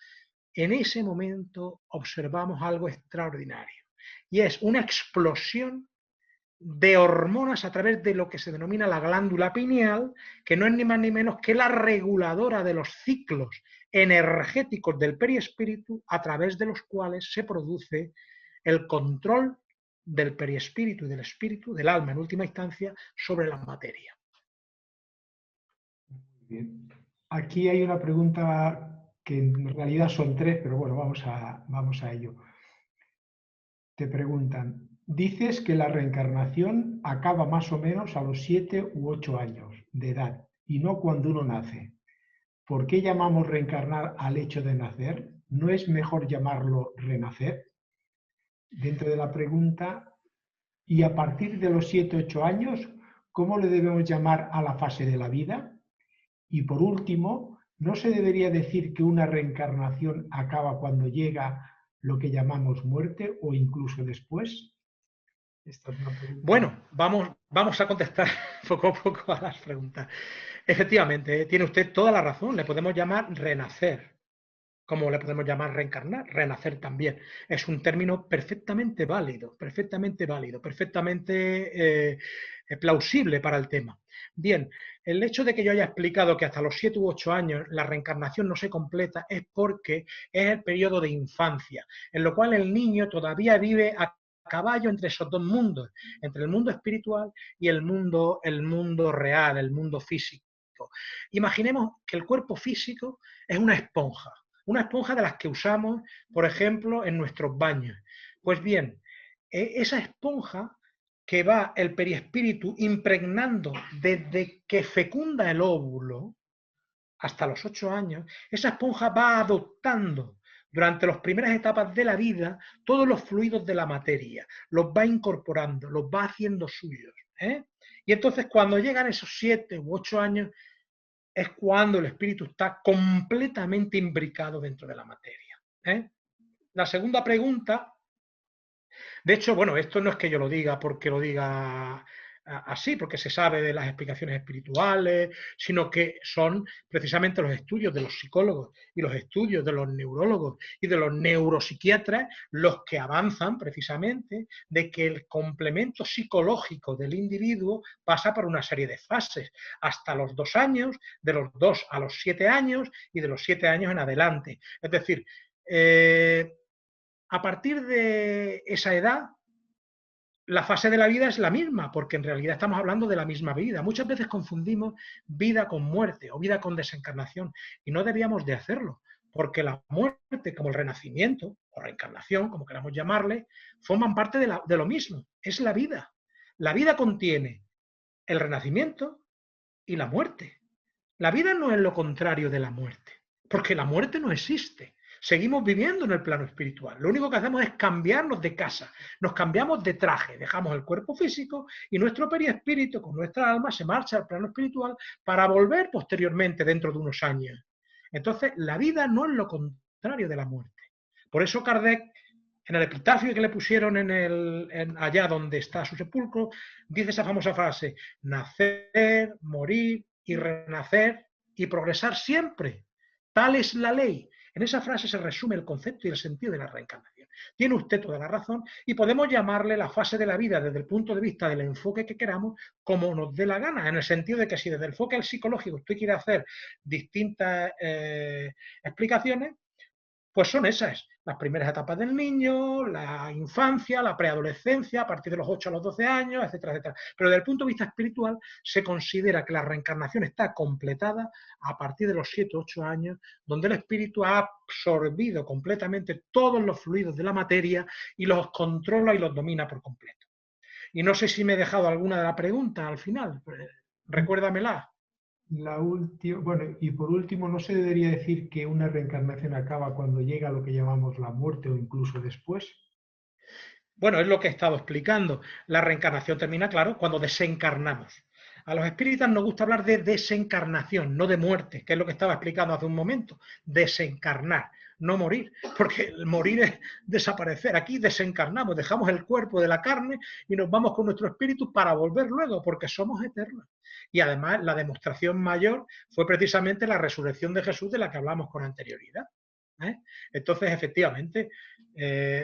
en ese momento observamos algo extraordinario. Y es una explosión de hormonas a través de lo que se denomina la glándula pineal, que no es ni más ni menos que la reguladora de los ciclos energéticos del periespíritu, a través de los cuales se produce el control del periespíritu y del espíritu, del alma en última instancia, sobre la materia. Bien. Aquí hay una pregunta que en realidad son tres, pero bueno, vamos a ello. Te preguntan, dices que la reencarnación acaba más o menos a los 7 u 8 años de edad y no cuando uno nace. ¿Por qué llamamos reencarnar al hecho de nacer? ¿No es mejor llamarlo renacer? Dentro de la pregunta, y a partir de los 7 u 8 años, ¿cómo le debemos llamar a la fase de la vida? Y por último, ¿no se debería decir que una reencarnación acaba cuando llega lo que llamamos muerte o incluso después? Esta es una pregunta. Bueno, vamos a contestar poco a poco a las preguntas. Efectivamente, tiene usted toda la razón, le podemos llamar renacer. como le podemos llamar reencarnar, renacer también. Es un término perfectamente válido, perfectamente plausible para el tema. Bien, el hecho de que yo haya explicado que hasta los 7 u 8 años la reencarnación no se completa es porque es el periodo de infancia, en lo cual el niño todavía vive a caballo entre esos dos mundos, entre el mundo espiritual y el mundo real, el mundo físico. Imaginemos que el cuerpo físico es una esponja de las que usamos, por ejemplo, en nuestros baños. Pues bien, esa esponja que va el perispíritu impregnando desde que fecunda el óvulo hasta los 8 años, esa esponja va adoptando durante las primeras etapas de la vida todos los fluidos de la materia, los va incorporando, los va haciendo suyos. Y entonces cuando llegan esos 7 u 8 años, es cuando el espíritu está completamente imbricado dentro de la materia. La segunda pregunta, de hecho, bueno, esto no es que yo lo diga porque lo diga así, porque se sabe de las explicaciones espirituales, sino que son precisamente los estudios de los psicólogos y los estudios de los neurólogos y de los neuropsiquiatras los que avanzan precisamente de que el complemento psicológico del individuo pasa por una serie de fases, hasta los 2 años, de los 2 a los 7 años y de los 7 años en adelante. Es decir, a partir de esa edad, la fase de la vida es la misma, porque en realidad estamos hablando de la misma vida. Muchas veces confundimos vida con muerte o vida con desencarnación, y no debíamos de hacerlo, porque la muerte, como el renacimiento o reencarnación, como queramos llamarle, forman parte de lo mismo, es la vida. La vida contiene el renacimiento y la muerte. La vida no es lo contrario de la muerte, porque la muerte no existe. Seguimos viviendo en el plano espiritual. Lo único que hacemos es cambiarnos de casa, nos cambiamos de traje, dejamos el cuerpo físico y nuestro perispíritu con nuestra alma se marcha al plano espiritual para volver posteriormente dentro de unos años. Entonces, la vida no es lo contrario de la muerte. Por eso Kardec, en el epitafio que le pusieron allá donde está su sepulcro, dice esa famosa frase: nacer, morir y renacer y progresar siempre. Tal es la ley. En esa frase se resume el concepto y el sentido de la reencarnación. Tiene usted toda la razón y podemos llamarle la fase de la vida desde el punto de vista del enfoque que queramos, como nos dé la gana, en el sentido de que si desde el enfoque psicológico usted quiere hacer distintas explicaciones, pues son esas, las primeras etapas del niño, la infancia, la preadolescencia, a partir de los 8 a los 12 años, etcétera, etcétera. Pero desde el punto de vista espiritual se considera que la reencarnación está completada a partir de los 7 o 8 años, donde el espíritu ha absorbido completamente todos los fluidos de la materia y los controla y los domina por completo. Y no sé si me he dejado alguna de la pregunta al final, recuérdamela. La última, bueno, y por último, ¿no se debería decir que una reencarnación acaba cuando llega a lo que llamamos la muerte o incluso después? Bueno, es lo que he estado explicando. La reencarnación termina, claro, cuando desencarnamos. A los espíritas nos gusta hablar de desencarnación, no de muerte, que es lo que estaba explicando hace un momento. Desencarnar, no morir, porque morir es desaparecer. Aquí desencarnamos, dejamos el cuerpo de la carne y nos vamos con nuestro espíritu para volver luego, porque somos eternos. Y además la demostración mayor fue precisamente la resurrección de Jesús, de la que hablamos con anterioridad. Entonces, efectivamente,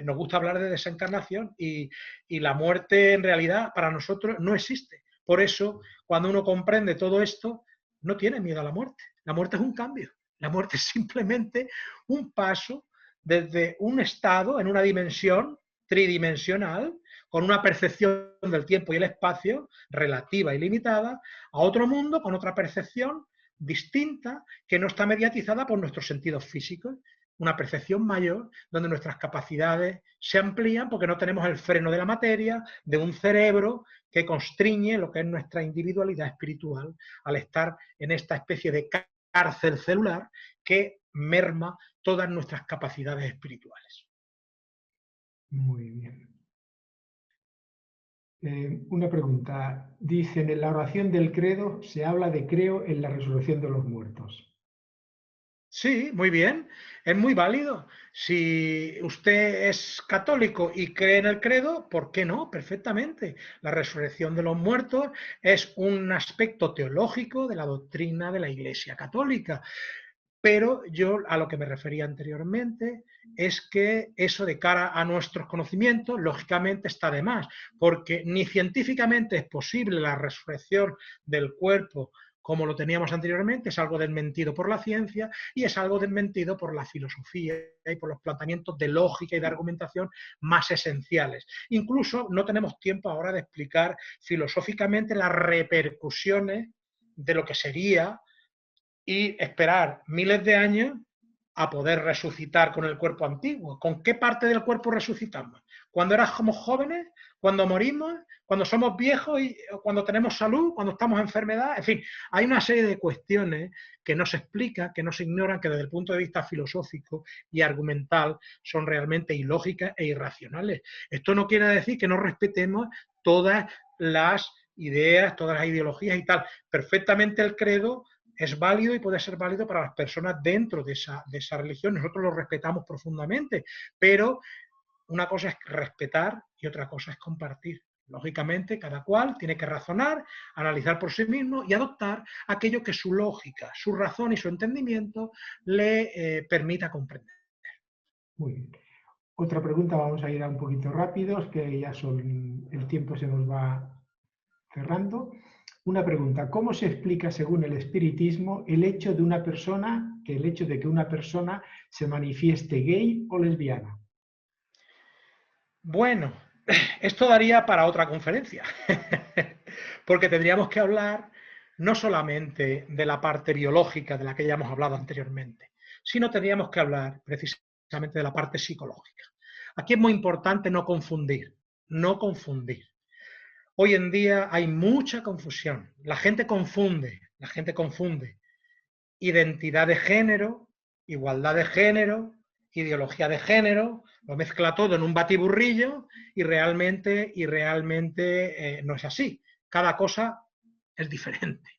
nos gusta hablar de desencarnación y la muerte en realidad para nosotros no existe. Por eso, cuando uno comprende todo esto, no tiene miedo a la muerte. La muerte es un cambio. La muerte es simplemente un paso desde un estado en una dimensión tridimensional, con una percepción del tiempo y el espacio relativa y limitada, a otro mundo con otra percepción distinta que no está mediatizada por nuestros sentidos físicos, una percepción mayor donde nuestras capacidades se amplían porque no tenemos el freno de la materia, de un cerebro que constriñe lo que es nuestra individualidad espiritual al estar en esta especie de cárcel celular que merma todas nuestras capacidades espirituales. Muy bien. Una pregunta. Dicen, en la oración del credo se habla de creo en la resurrección de los muertos. Sí, muy bien, es muy válido. Si usted es católico y cree en el credo, ¿por qué no? Perfectamente. La resurrección de los muertos es un aspecto teológico de la doctrina de la Iglesia Católica. Pero yo a lo que me refería anteriormente es que eso de cara a nuestros conocimientos, lógicamente está de más, porque ni científicamente es posible la resurrección del cuerpo como lo teníamos anteriormente, es algo desmentido por la ciencia y es algo desmentido por la filosofía y por los planteamientos de lógica y de argumentación más esenciales. Incluso no tenemos tiempo ahora de explicar filosóficamente las repercusiones de lo que sería y esperar miles de años a poder resucitar con el cuerpo antiguo. ¿Con qué parte del cuerpo resucitamos? ¿Cuando éramos jóvenes? ¿Cuando morimos? ¿Cuando somos viejos? Y ¿cuando tenemos salud? ¿Cuando estamos en enfermedad? En fin, hay una serie de cuestiones que no se explican, que no se ignoran, que desde el punto de vista filosófico y argumental son realmente ilógicas e irracionales. Esto no quiere decir que no respetemos todas las ideas, todas las ideologías y tal. Perfectamente el credo es válido y puede ser válido para las personas dentro de esa religión. Nosotros lo respetamos profundamente, pero una cosa es respetar y otra cosa es compartir. Lógicamente, cada cual tiene que razonar, analizar por sí mismo y adoptar aquello que su lógica, su razón y su entendimiento le permita comprender. Muy bien. Otra pregunta, vamos a ir a un poquito rápidos, que ya el tiempo se nos va cerrando. Una pregunta, ¿cómo se explica según el espiritismo el hecho de que una persona se manifieste gay o lesbiana? Bueno, esto daría para otra conferencia, porque tendríamos que hablar no solamente de la parte biológica de la que ya hemos hablado anteriormente, sino tendríamos que hablar precisamente de la parte psicológica. Aquí es muy importante no confundir, no confundir. Hoy en día hay mucha confusión. La gente confunde identidad de género, igualdad de género, ideología de género, lo mezcla todo en un batiburrillo y realmente no es así. Cada cosa es diferente.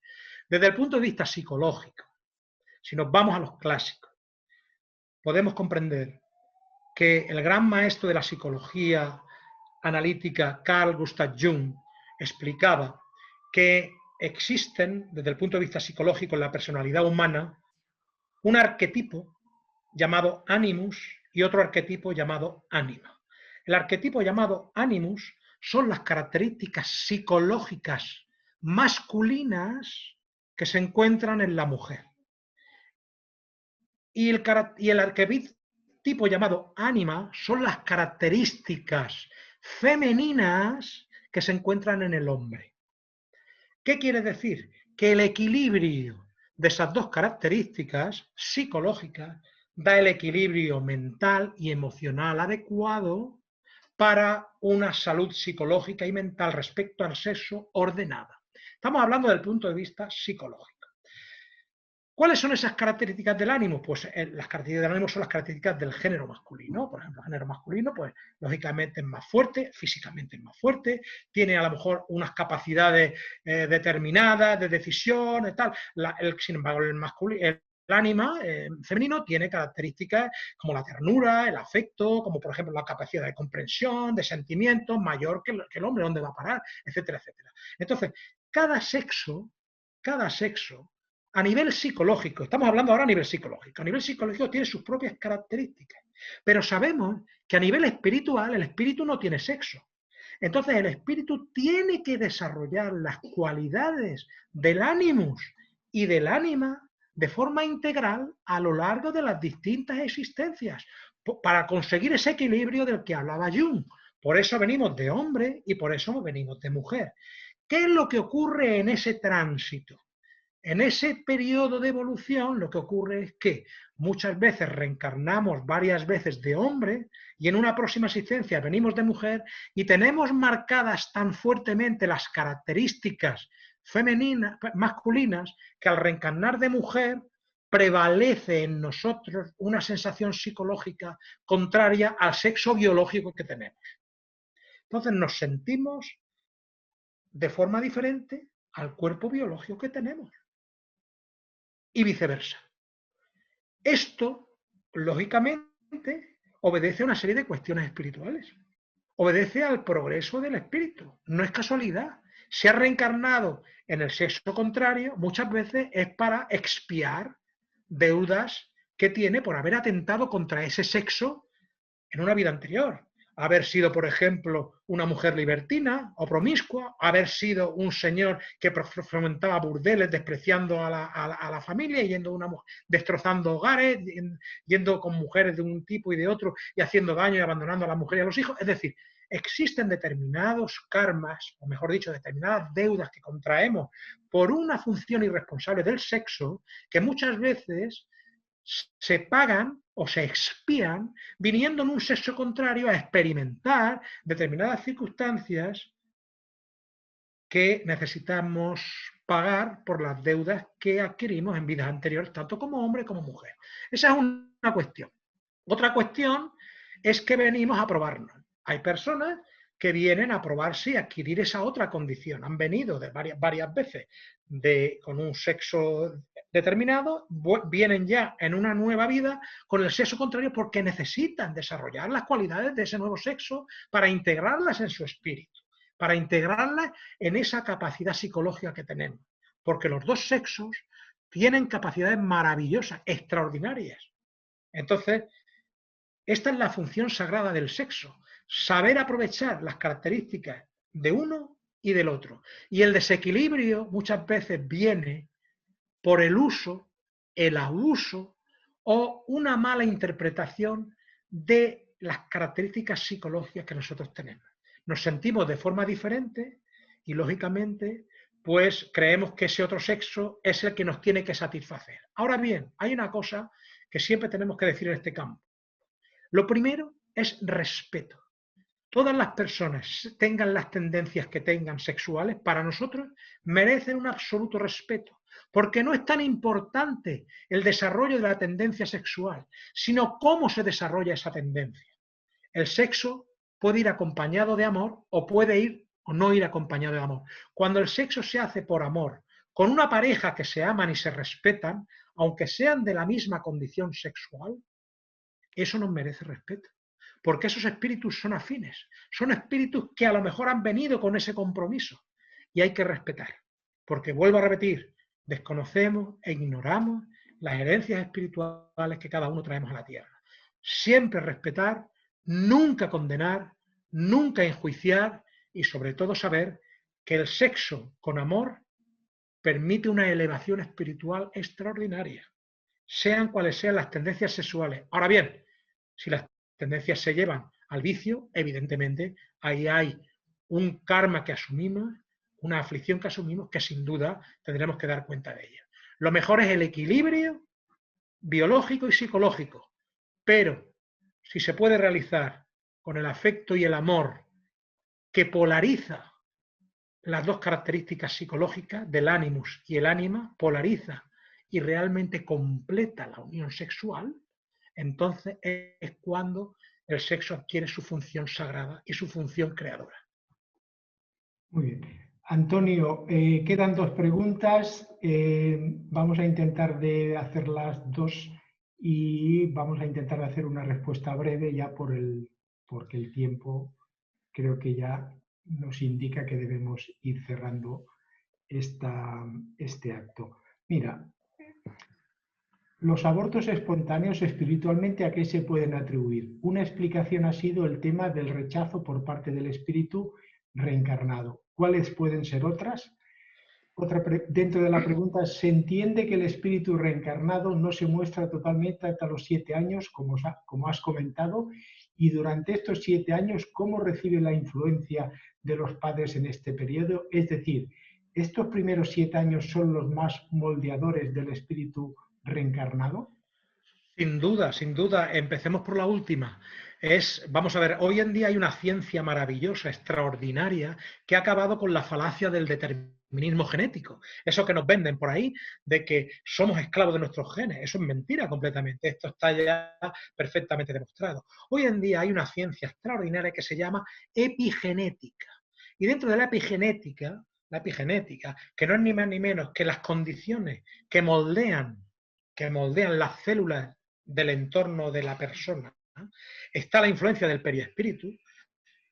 Desde el punto de vista psicológico, si nos vamos a los clásicos, podemos comprender que el gran maestro de la psicología analítica, Carl Gustav Jung, explicaba que existen, desde el punto de vista psicológico, en la personalidad humana, un arquetipo llamado animus y otro arquetipo llamado ánima. El arquetipo llamado animus son las características psicológicas masculinas que se encuentran en la mujer. Y el arquetipo llamado ánima son las características femeninas que se encuentran en el hombre. ¿Qué quiere decir? Que el equilibrio de esas dos características psicológicas da el equilibrio mental y emocional adecuado para una salud psicológica y mental respecto al sexo ordenada. Estamos hablando del punto de vista psicológico. ¿Cuáles son esas características del ánimo? Pues las características del ánimo son las características del género masculino. Por ejemplo, el género masculino, pues lógicamente es más fuerte, físicamente es más fuerte, tiene a lo mejor unas capacidades determinadas de decisión y tal. Sin embargo, el ánima femenino tiene características como la ternura, el afecto, como por ejemplo la capacidad de comprensión, de sentimientos, mayor que el hombre, ¿dónde va a parar? Etcétera, etcétera. Entonces, cada sexo, a nivel psicológico, estamos hablando ahora a nivel psicológico tiene sus propias características, pero sabemos que a nivel espiritual el espíritu no tiene sexo. Entonces el espíritu tiene que desarrollar las cualidades del animus y del ánima de forma integral a lo largo de las distintas existencias para conseguir ese equilibrio del que hablaba Jung. Por eso venimos de hombre y por eso venimos de mujer. ¿Qué es lo que ocurre en ese tránsito? En ese periodo de evolución lo que ocurre es que muchas veces reencarnamos varias veces de hombre y en una próxima existencia venimos de mujer y tenemos marcadas tan fuertemente las características femeninas, masculinas, que al reencarnar de mujer prevalece en nosotros una sensación psicológica contraria al sexo biológico que tenemos. Entonces nos sentimos de forma diferente al cuerpo biológico que tenemos. Y viceversa. Esto, lógicamente, obedece a una serie de cuestiones espirituales. Obedece al progreso del espíritu. No es casualidad. Se ha reencarnado en el sexo contrario, muchas veces es para expiar deudas que tiene por haber atentado contra ese sexo en una vida anterior. Haber sido, por ejemplo, una mujer libertina o promiscua, haber sido un señor que fomentaba burdeles, despreciando a la familia, destrozando hogares, yendo con mujeres de un tipo y de otro y haciendo daño y abandonando a la mujer y a los hijos. Es decir, existen determinados karmas, o mejor dicho, determinadas deudas que contraemos por una función irresponsable del sexo que muchas veces se pagan o se expían viniendo en un sexo contrario a experimentar determinadas circunstancias que necesitamos pagar por las deudas que adquirimos en vidas anteriores, tanto como hombre como mujer. Esa es una cuestión. Otra cuestión es que venimos a probarnos. Hay personas que vienen a probarse y adquirir esa otra condición. Han venido de varias veces con un sexo determinado, vienen ya en una nueva vida con el sexo contrario porque necesitan desarrollar las cualidades de ese nuevo sexo para integrarlas en su espíritu, para integrarlas en esa capacidad psicológica que tenemos. Porque los dos sexos tienen capacidades maravillosas, extraordinarias. Entonces, esta es la función sagrada del sexo, saber aprovechar las características de uno y del otro. Y el desequilibrio muchas veces viene por el uso, el abuso o una mala interpretación de las características psicológicas que nosotros tenemos. Nos sentimos de forma diferente y, lógicamente, pues creemos que ese otro sexo es el que nos tiene que satisfacer. Ahora bien, hay una cosa que siempre tenemos que decir en este campo. Lo primero es respeto. Todas las personas, tengan las tendencias que tengan sexuales, para nosotros merecen un absoluto respeto, porque no es tan importante el desarrollo de la tendencia sexual, sino cómo se desarrolla esa tendencia. El sexo puede ir acompañado de amor o puede ir o no ir acompañado de amor. Cuando el sexo se hace por amor, con una pareja que se aman y se respetan, aunque sean de la misma condición sexual, eso nos merece respeto. Porque esos espíritus son afines, son espíritus que a lo mejor han venido con ese compromiso y hay que respetar. Porque, vuelvo a repetir, desconocemos e ignoramos las herencias espirituales que cada uno traemos a la tierra. Siempre respetar, nunca condenar, nunca enjuiciar y sobre todo saber que el sexo con amor permite una elevación espiritual extraordinaria, sean cuales sean las tendencias sexuales. Ahora bien, si las tendencias se llevan al vicio, evidentemente ahí hay un karma que asumimos, una aflicción que asumimos, que sin duda tendremos que dar cuenta de ella. Lo mejor es el equilibrio biológico y psicológico, pero si se puede realizar con el afecto y el amor que polariza las dos características psicológicas del ánimus y el ánima, polariza y realmente completa la unión sexual, entonces es cuando el sexo adquiere su función sagrada y su función creadora. Muy bien. Antonio, quedan dos preguntas. Vamos a intentar de hacerlas dos y vamos a intentar hacer una respuesta breve ya porque el tiempo creo que ya nos indica que debemos ir cerrando este acto. Mira, los abortos espontáneos espiritualmente, ¿a qué se pueden atribuir? Una explicación ha sido el tema del rechazo por parte del espíritu reencarnado. ¿Cuáles pueden ser otras? Dentro de la pregunta, ¿se entiende que el espíritu reencarnado no se muestra totalmente hasta los 7 años, como has comentado? Y durante estos 7 años, ¿cómo recibe la influencia de los padres en este periodo? Es decir, ¿estos primeros 7 años son los más moldeadores del espíritu reencarnado? Sin duda. Empecemos por la última. Vamos a ver, hoy en día hay una ciencia maravillosa, extraordinaria, que ha acabado con la falacia del determinismo genético. Eso que nos venden por ahí, de que somos esclavos de nuestros genes. Eso es mentira completamente. Esto está ya perfectamente demostrado. Hoy en día hay una ciencia extraordinaria que se llama epigenética. Y dentro de la epigenética, que no es ni más ni menos que las condiciones que moldean las células del entorno de la persona, ¿no? Está la influencia del periespíritu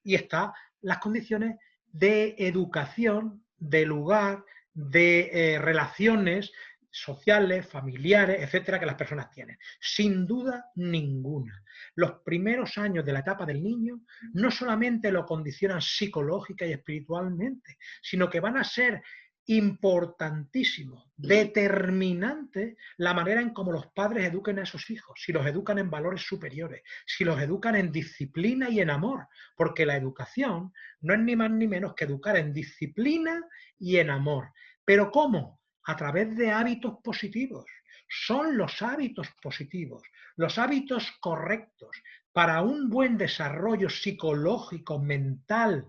y está las condiciones de educación, de lugar, de relaciones sociales, familiares, etcétera, que las personas tienen. Sin duda ninguna. Los primeros años de la etapa del niño no solamente lo condicionan psicológica y espiritualmente, sino que van a ser importantísimos, determinantes la manera en cómo los padres eduquen a esos hijos, si los educan en valores superiores, si los educan en disciplina y en amor, porque la educación no es ni más ni menos que educar en disciplina y en amor. ¿Pero cómo? A través de hábitos positivos. Son los hábitos positivos, los hábitos correctos para un buen desarrollo psicológico, mental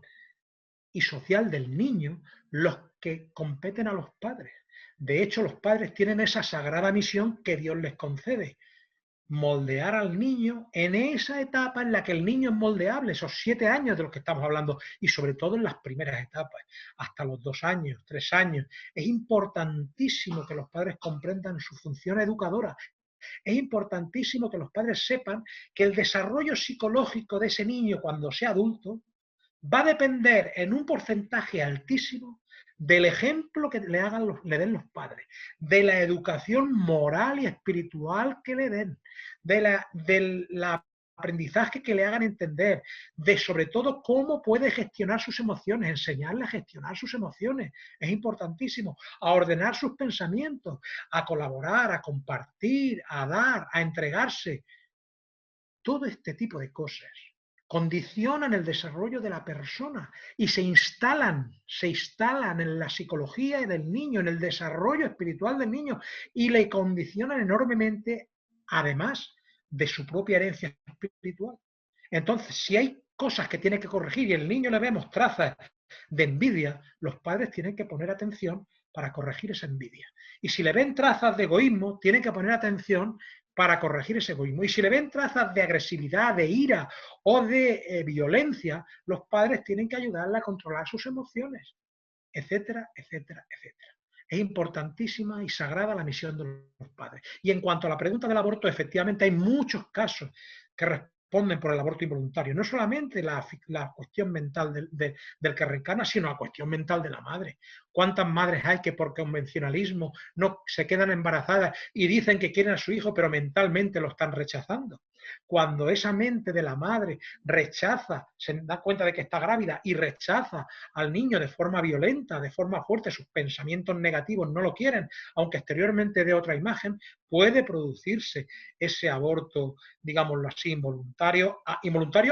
y social del niño, los que competen a los padres. De hecho, los padres tienen esa sagrada misión que Dios les concede: moldear al niño en esa etapa en la que el niño es moldeable, esos 7 años de los que estamos hablando, y sobre todo en las primeras etapas, hasta los 2 años, 3 años. Es importantísimo que los padres comprendan su función educadora. Es importantísimo que los padres sepan que el desarrollo psicológico de ese niño cuando sea adulto va a depender en un porcentaje altísimo del ejemplo que le den los padres, de la educación moral y espiritual que le den, del aprendizaje que le hagan entender, de sobre todo cómo puede gestionar sus emociones, enseñarle a gestionar sus emociones. Es importantísimo, a ordenar sus pensamientos, a colaborar, a compartir, a dar, a entregarse. Todo este tipo de cosas condicionan el desarrollo de la persona y se instalan en la psicología del niño, en el desarrollo espiritual del niño, y le condicionan enormemente, además de su propia herencia espiritual. Entonces, si hay cosas que tiene que corregir y el niño le vemos trazas de envidia, los padres tienen que poner atención para corregir esa envidia. Y si le ven trazas de egoísmo, tienen que poner atención para corregir ese egoísmo. Y si le ven trazas de agresividad, de ira o de violencia, los padres tienen que ayudarle a controlar sus emociones, etcétera, etcétera, etcétera. Es importantísima y sagrada la misión de los padres. Y en cuanto a la pregunta del aborto, efectivamente hay muchos casos que responden por el aborto involuntario. No solamente la cuestión mental del que reencarna, sino la cuestión mental de la madre. ¿Cuántas madres hay que por convencionalismo no se quedan embarazadas y dicen que quieren a su hijo, pero mentalmente lo están rechazando? Cuando esa mente de la madre rechaza, se da cuenta de que está grávida y rechaza al niño de forma violenta, de forma fuerte, sus pensamientos negativos no lo quieren, aunque exteriormente dé otra imagen, puede producirse ese aborto, digámoslo así, involuntario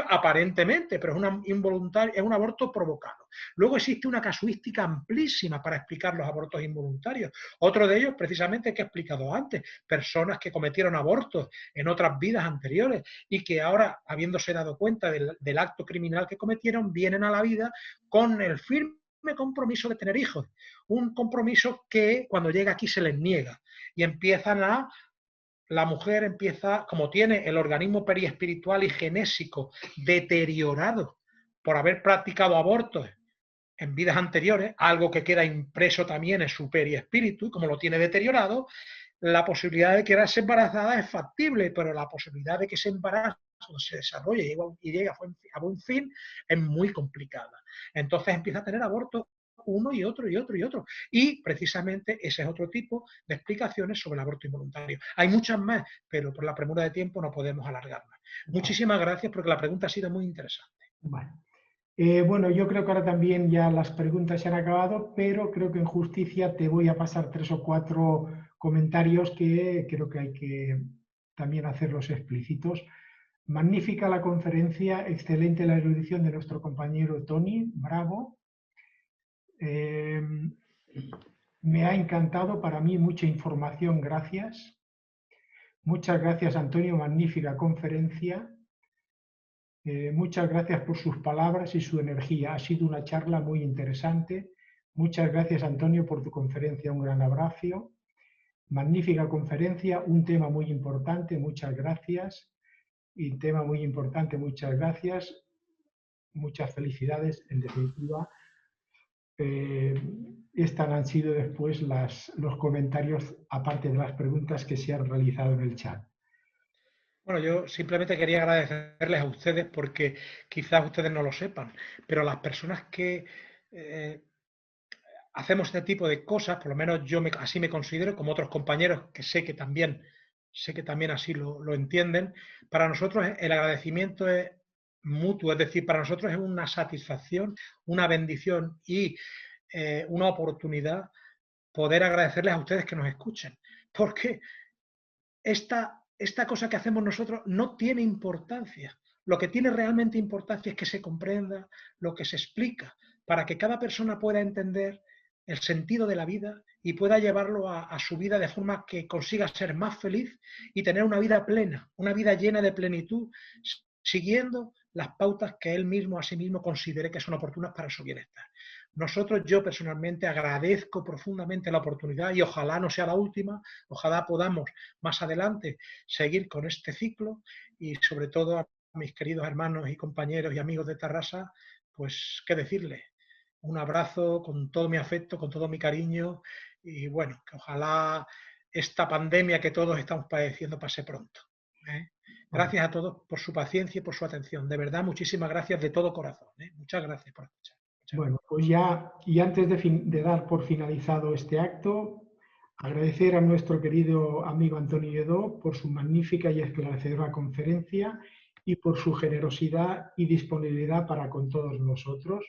aparentemente, pero es un aborto provocado. Luego existe una casuística amplísima para explicar los abortos involuntarios. Otro de ellos, precisamente, que he explicado antes, personas que cometieron abortos en otras vidas anteriores y que ahora, habiéndose dado cuenta del acto criminal que cometieron, vienen a la vida con el firme compromiso de tener hijos. Un compromiso que cuando llega aquí se les niega y la mujer empieza, como tiene el organismo periespiritual y genésico deteriorado por haber practicado abortos en vidas anteriores, algo que queda impreso también en su periespíritu, y como lo tiene deteriorado, la posibilidad de quedarse embarazada es factible, pero la posibilidad de que ese embarazo se desarrolle y llegue a buen fin es muy complicada. Entonces empieza a tener abortos uno y otro y otro y otro. Y precisamente ese es otro tipo de explicaciones sobre el aborto involuntario. Hay muchas más, pero por la premura de tiempo no podemos alargarnos. Muchísimas gracias porque la pregunta ha sido muy interesante. Bueno, yo creo que ahora también ya las preguntas se han acabado, pero creo que en justicia te voy a pasar 3 o 4 comentarios que creo que hay que también hacerlos explícitos. Magnífica la conferencia, excelente la erudición de nuestro compañero Tony, bravo. Me ha encantado, para mí mucha información, gracias. Muchas gracias, Antonio, magnífica conferencia. Muchas gracias por sus palabras y su energía. Ha sido una charla muy interesante. Muchas gracias, Antonio, por tu conferencia. Un gran abrazo. Magnífica conferencia, un tema muy importante. Muchas gracias. Y tema muy importante, muchas gracias. Muchas felicidades, en definitiva. Estos han sido después los comentarios, aparte de las preguntas que se han realizado en el chat. Bueno, yo simplemente quería agradecerles a ustedes porque quizás ustedes no lo sepan, pero las personas que hacemos este tipo de cosas, por lo menos yo así me considero, como otros compañeros que sé que también así lo entienden. Para nosotros el agradecimiento es mutuo, es decir, para nosotros es una satisfacción, una bendición y una oportunidad poder agradecerles a ustedes que nos escuchen, porque esta cosa que hacemos nosotros no tiene importancia. Lo que tiene realmente importancia es que se comprenda lo que se explica, para que cada persona pueda entender el sentido de la vida y pueda llevarlo a su vida de forma que consiga ser más feliz y tener una vida plena, una vida llena de plenitud, siguiendo las pautas que él mismo a sí mismo considere que son oportunas para su bienestar. Nosotros, yo personalmente agradezco profundamente la oportunidad y ojalá no sea la última, ojalá podamos más adelante seguir con este ciclo y sobre todo a mis queridos hermanos y compañeros y amigos de Tarrasa, pues qué decirles, un abrazo con todo mi afecto, con todo mi cariño y bueno, que ojalá esta pandemia que todos estamos padeciendo pase pronto. ¿eh? Gracias a todos por su paciencia y por su atención. De verdad, muchísimas gracias de todo corazón. Muchas gracias por escuchar. Bueno, pues ya, y antes de dar por finalizado este acto, agradecer a nuestro querido amigo Antonio Lledó por su magnífica y esclarecedora conferencia y por su generosidad y disponibilidad para con todos nosotros.